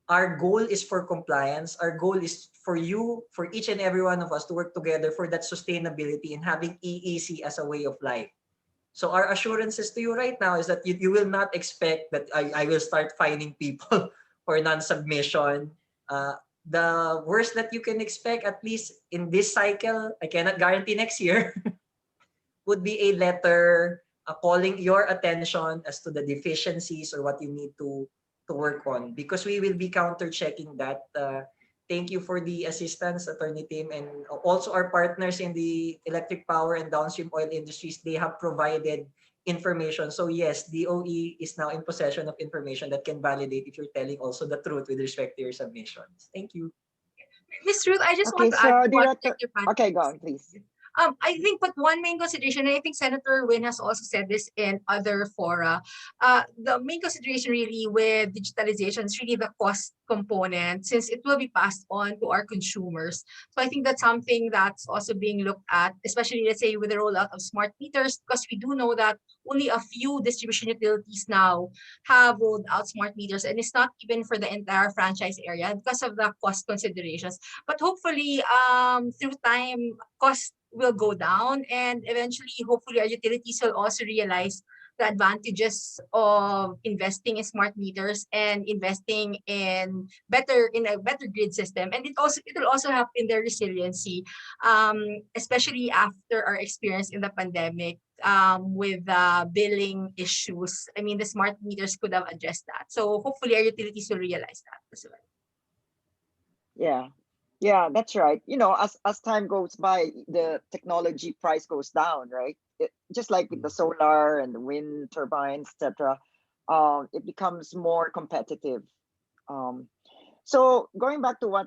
S7: Our goal is for compliance. Our goal is for you, for each and every one of us to work together for that sustainability and having EEC as a way of life. So our assurances to you right now is that you will not expect that I will start fining people for non-submission. The worst that you can expect, at least in this cycle, I cannot guarantee next year, would be a letter calling your attention as to the deficiencies or what you need to work on, because we will be counter-checking that. Thank you for the assistance, Attorney Tim, and also our partners in the electric power and downstream oil industries. They have provided information. So yes, DOE is now in possession of information that can validate if you're telling also the truth with respect to your submissions. Thank you.
S5: Ms. Ruth, I just want to add
S1: Director, okay, go on, please.
S5: I think, but one main consideration, and I think Senator Win has also said this in other fora, the main consideration really with digitalization is really the cost component, since it will be passed on to our consumers. So I think that's something that's also being looked at, especially, let's say, with the rollout of smart meters, because we do know that only a few distribution utilities now have rolled out smart meters, and it's not even for the entire franchise area because of the cost considerations. But hopefully, through time, cost will go down, and eventually, hopefully, our utilities will also realize the advantages of investing in smart meters and investing in a better grid system, and it will also help in their resiliency, especially after our experience in the pandemic, with billing issues. I mean, the smart meters could have addressed that, so hopefully our utilities will realize that as well.
S1: Yeah. Yeah, that's right. As time goes by, the technology price goes down, right? Just like with the solar and the wind turbines, etc. It becomes more competitive. So going back to what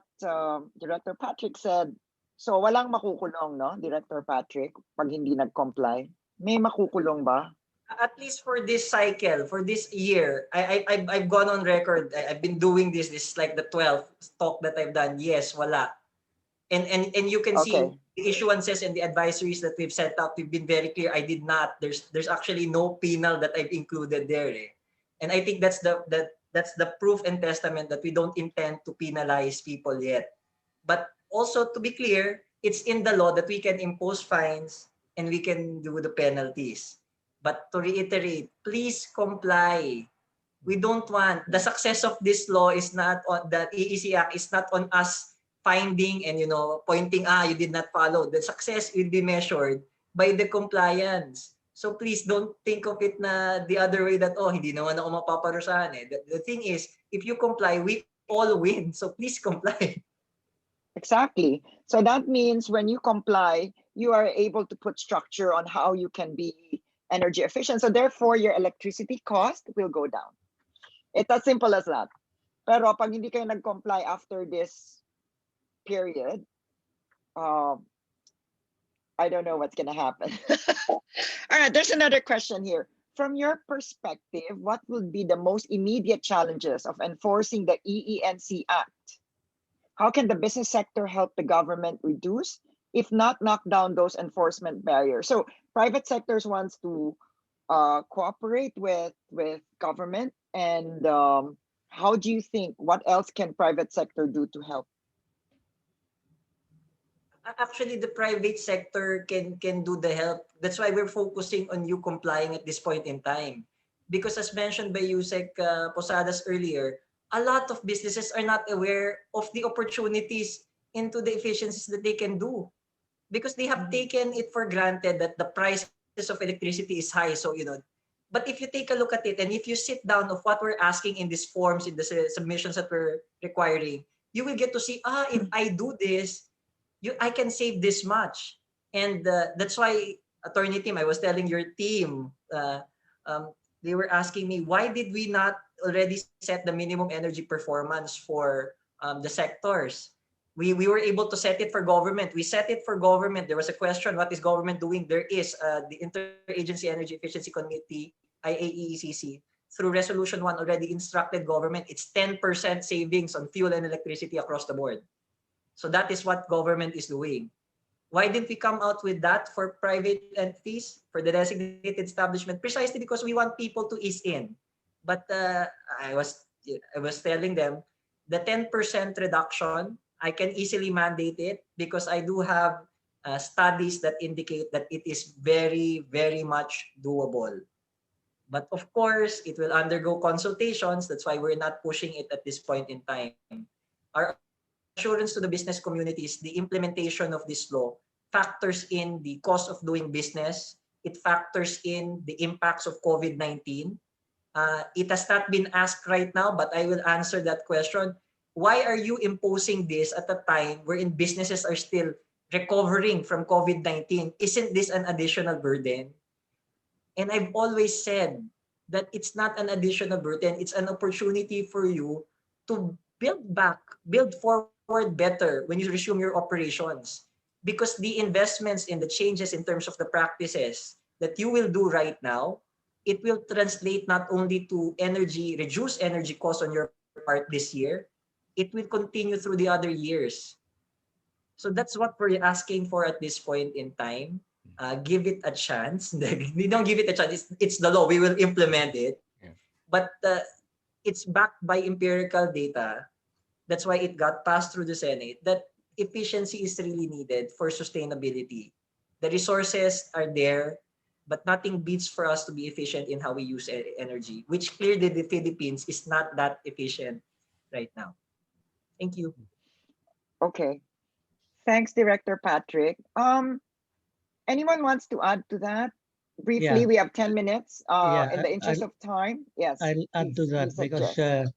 S1: Director Patrick said, so walang makukulong, no, Director Patrick, pag hindi nag-comply? May makukulong ba?
S7: At least for this cycle, for this year, I've gone on record. I've been doing this. This is like the 12th talk that I've done. Yes, wala. And you can see the issuances and the advisories that we've set up. We've been very clear. I did not. There's actually no penal that I've included there. And I think that's the proof and testament that we don't intend to penalize people yet. But also, to be clear, it's in the law that we can impose fines and we can do the penalties. But to reiterate, please comply. We don't want, the success of this law is not on the EESC Act, is not on us finding and pointing, you did not follow. The success will be measured by the compliance. So please don't think of it na the other way that, hindi naman ako mapaparusahan eh. The thing is, if you comply, we all win. So please comply.
S1: Exactly. So that means when you comply, you are able to put structure on how you can be energy efficient. So therefore, your electricity cost will go down. It's as simple as that. Pero pag hindi kayo nag-comply after this period, I don't know what's going to happen. All right, there's another question here. From your perspective, what will be the most immediate challenges of enforcing the EESC Act? How can the business sector help the government reduce, if not knock down, those enforcement barriers? So private sectors wants to cooperate with government, and how do you think, what else can private sector do to help?
S7: Actually, the private sector can do the help. That's why we're focusing on you complying at this point in time. Because as mentioned by Usec Posadas earlier, a lot of businesses are not aware of the opportunities into the efficiencies that they can do. Because they have taken it for granted that the prices of electricity is high. So, but if you take a look at it and if you sit down of what we're asking in these forms, in the submissions that we're requiring, you will get to see, if I do this, I can save this much. And that's why, Attorney Tim, I was telling your team, they were asking me, why did we not already set the minimum energy performance for the sectors? We were able to set it for government. We set it for government. There was a question, what is government doing? There is the Interagency Energy Efficiency Committee, IAEECC, through Resolution 1 already instructed government. It's 10% savings on fuel and electricity across the board. So that is what government is doing. Why didn't we come out with that for private entities, for the designated establishment? Precisely because we want people to ease in. But I was telling them, the 10% reduction, I can easily mandate it because I do have studies that indicate that it is very, very much doable. But of course, it will undergo consultations. That's why we're not pushing it at this point in time. Our assurance to the business communities, the implementation of this law factors in the cost of doing business. It factors in the impacts of COVID-19. It has not been asked right now, but I will answer that question. Why are you imposing this at a time wherein businesses are still recovering from COVID-19? Isn't this an additional burden? And I've always said that it's not an additional burden. It's an opportunity for you to build forward better when you resume your operations. because the investments in the changes in terms of the practices that you will do right now, it will translate not only to reduce energy costs on your part this year, it will continue through the other years. So that's what we're asking for at this point in time. Give it a chance. We don't give it a chance. It's the law. We will implement it.
S8: Yeah.
S7: But it's backed by empirical data. That's why it got passed through the Senate, that efficiency is really needed for sustainability. The resources are there, but nothing beats for us to be efficient in how we use energy, which clearly the Philippines is not that efficient right now. Thank you.
S1: Okay. Thanks, Director Patrick. Anyone wants to add to that? Briefly,
S6: Yeah.
S1: we have 10 minutes.
S6: Yeah,
S1: In the interest
S6: I'll,
S1: of time, yes.
S6: I'll add to
S1: Please,
S6: that
S1: Usec
S6: because
S1: Jess.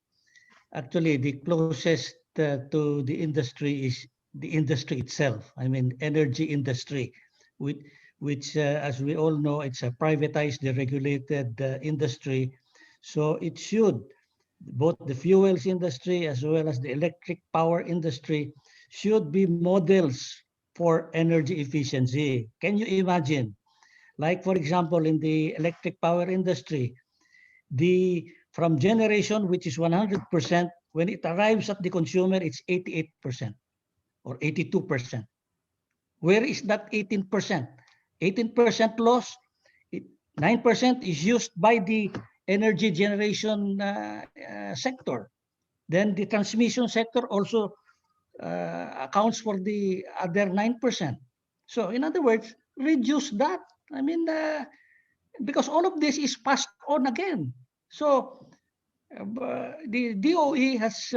S6: actually the closest to the industry is the industry itself. I mean, energy industry, which as we all know, it's a privatized, deregulated industry. So it should, both the fuels industry as well as the electric power industry should be models for energy efficiency. Can you imagine? Like, for example, in the electric power industry, the from generation, which is 100%, when it arrives at the consumer, it's 88% or 82%. Where is that 18%? 18% loss, 9% is used by the energy generation sector. Then the transmission sector also accounts for the other 9%. So in other words, reduce that. I mean, because all of this is passed on again. So the DOE has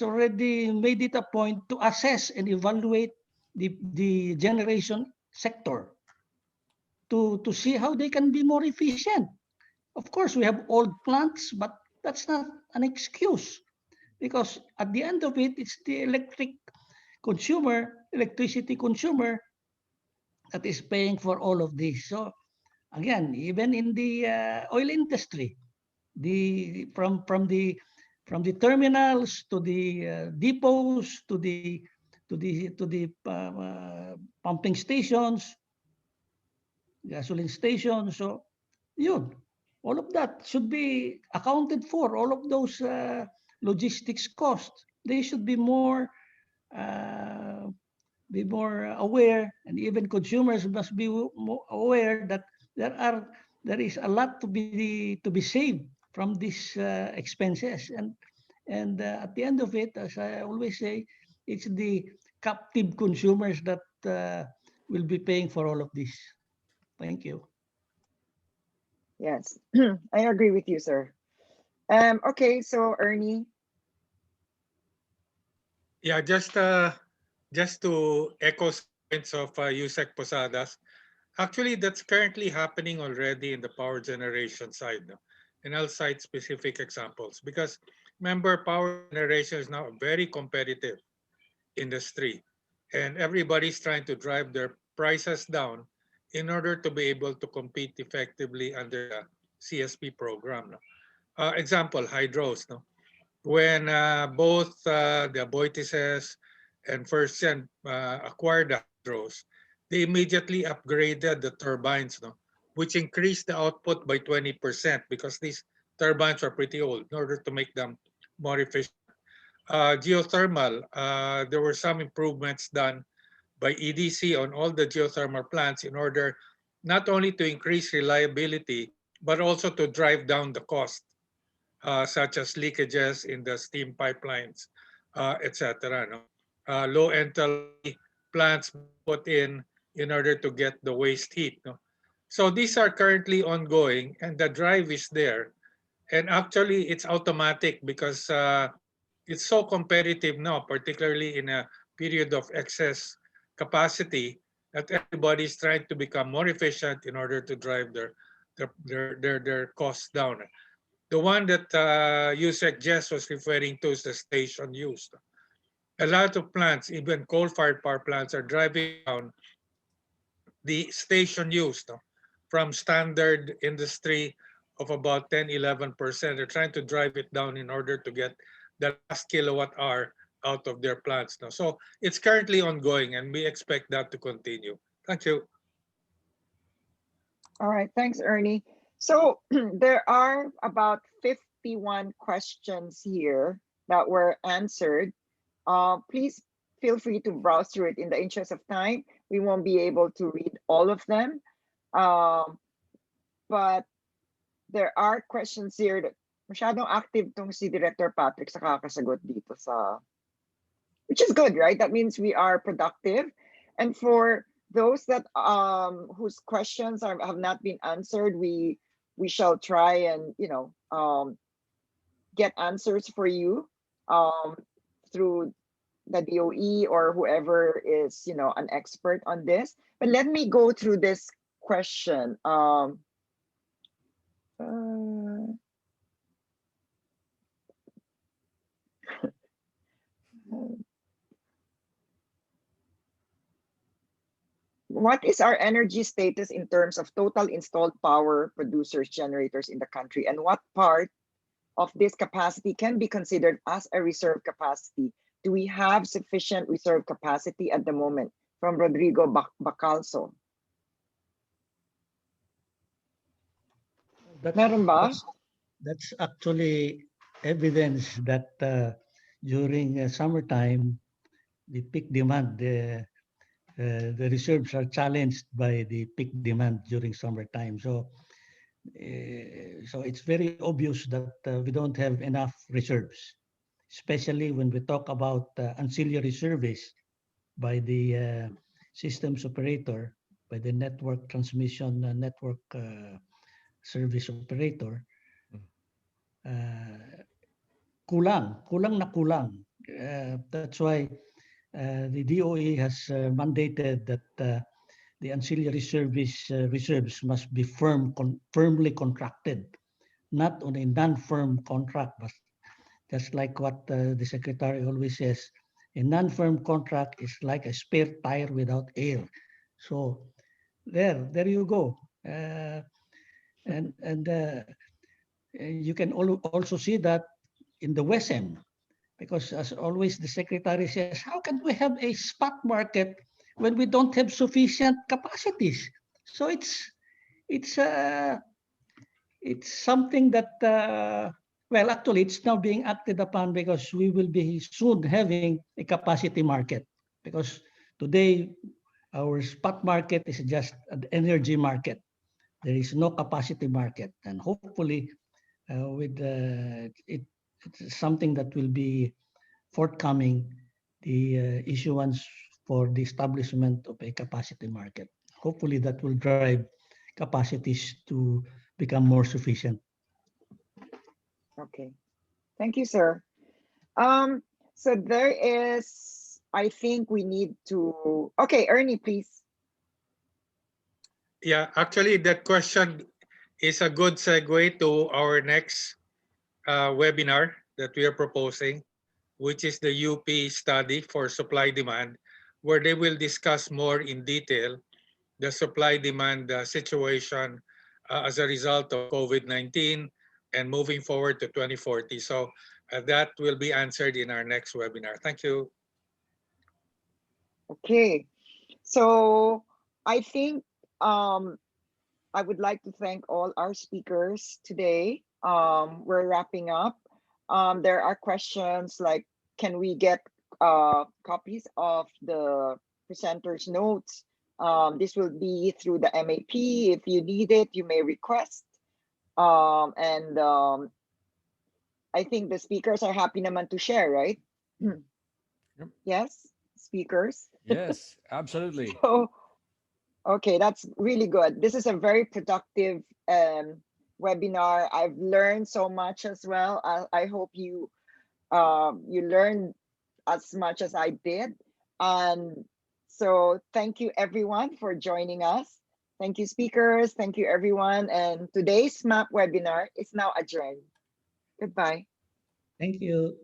S6: already made it a point to assess and evaluate the generation sector to see how they can be more efficient. Of course, we have old plants, but that's not an excuse because at the end of it, it's the electricity consumer that is paying for all of this. So again, even in the oil industry, from the terminals to the depots to the pumping stations, gasoline stations. So yun, all of that should be accounted for. All of those logistics costs, they should be more aware, and even consumers must be more aware that there is a lot to be saved from these expenses, and at the end of it, as I always say, it's the captive consumers that will be paying for all of this. Thank you.
S1: Yes, I agree with you, sir. Okay, so Ernie.
S3: Yeah, just to echo points of Usec Posadas, actually that's currently happening already in the power generation side. No? And I'll cite specific examples because remember, power generation is now a very competitive industry, and everybody's trying to drive their prices down in order to be able to compete effectively under the CSP program. No? Example, hydros. No? When both the Aboitises and First Gen acquired the hydros, they immediately upgraded the turbines, no? Which increased the output by 20% because these turbines are pretty old in order to make them more efficient. Geothermal, there were some improvements done by EDC on all the geothermal plants in order not only to increase reliability, but also to drive down the cost, such as leakages in the steam pipelines, etc. No? Low enthalpy plants put in order to get the waste heat. No? So these are currently ongoing, and the drive is there. And actually, it's automatic because it's so competitive now, particularly in a period of excess capacity, that everybody's trying to become more efficient in order to drive their costs down. The one that Usec Jess was referring to is the station use. A lot of plants, even coal-fired power plants, are driving down the station use, no? From standard industry of about 10, 11%. They're trying to drive it down in order to get the last kilowatt hour out of their plants now. So it's currently ongoing, and we expect that to continue. Thank you.
S1: All right, thanks, Ernie. So there are about 51 questions here that were answered. Please feel free to browse through it. In the interest of time, we won't be able to read all of them. But there are questions here that masyadong active tong si Director Patrick sa kakasagot dito sa, which is good, right? That means we are productive. And for those that whose questions have not been answered, we shall try and get answers for you through the DOE or whoever is an expert on this. But let me go through this question. What is our energy status in terms of total installed power producers, generators in the country, and what part of this capacity can be considered as a reserve capacity? Do we have sufficient reserve capacity at the moment? From Rodrigo Bacalso. Meron ba?
S6: That's actually evidence that during summertime, the peak demand, the reserves are challenged by the peak demand during summertime. So it's very obvious that we don't have enough reserves, especially when we talk about ancillary service by the systems operator, by the network transmission network service operator. Kulang na kulang. That's why the DOE has mandated that the ancillary service reserves must be firmly contracted, not on a non-firm contract, but just like what the Secretary always says, a non-firm contract is like a spare tire without air. So there you go. And you can also see that in the WESM, because as always the Secretary says, how can we have a spot market when we don't have sufficient capacities? So it's something that well, actually it's now being acted upon because we will be soon having a capacity market, because today our spot market is just an energy market. There is no capacity market, and hopefully with it's something that will be forthcoming, the issuance for the establishment of a capacity market. Hopefully that will drive capacities to become more sufficient.
S1: Okay, thank you, sir. So there is, I think we need to, okay, Ernie, please.
S3: Yeah, actually that question is a good segue to our next webinar that we are proposing, which is the UP study for supply demand, where they will discuss more in detail the supply demand situation as a result of COVID-19 and moving forward to 2040. So that will be answered in our next webinar. Thank you.
S1: Okay, so I think I would like to thank all our speakers today. We're wrapping up. There are questions like, can we get copies of the presenters' notes? This will be through the MAP. If you need it, you may request. I think the speakers are happy naman to share, right?
S8: Yep.
S1: Yes, speakers.
S8: Yes, absolutely.
S1: So, okay, that's really good. This is a very productive webinar. I've learned so much as well. I hope you learned as much as I did. And so thank you everyone for joining us. Thank you, speakers. Thank you, everyone. And today's MAP webinar is now adjourned. Goodbye.
S6: Thank you.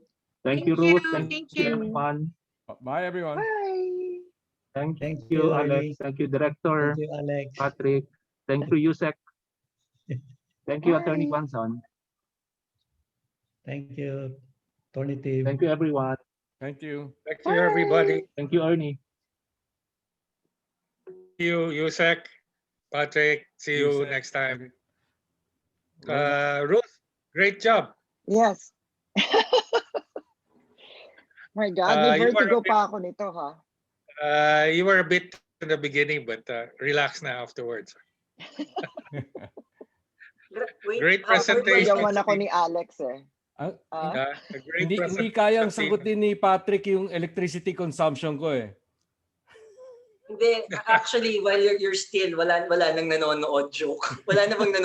S9: Thank you, Ruth. Thank
S5: Thank
S9: you,
S5: you.
S9: everyone.
S8: Bye, everyone.
S1: Bye.
S9: Thank
S6: Thank
S9: you,
S6: you,
S9: Alex.
S6: Ernie.
S9: Thank you, Director
S6: Thank you, Alex.
S9: Patrick. Thank you, Usec. Thank you, Attorney
S1: Bye.
S9: Quanzon.
S6: Thank you, Attorney Team.
S9: Thank you, everyone.
S8: Thank you.
S3: Thank you, everybody.
S9: Thank you, Ernie.
S3: See you, Usec, Patrick. See you
S8: Usec,
S3: next time.
S8: Patrick.
S3: Ruth, great job.
S1: Yes. My God, may
S3: You were a
S1: vertigo
S3: bit-
S1: pa ako nito, ha?
S3: You were a bit in the beginning, but relax now afterwards.
S7: Wait,
S3: Great
S7: how hard was
S3: presentation.
S1: Gawan ako ni Alex, eh.
S8: Ah,
S3: A great
S8: hindi
S3: presentation.
S8: kayang sagutin ni Patrick yung electricity consumption ko eh.
S7: Hindi, actually, while you're still, wala nang nanonood, joke. Wala na bang nanonood?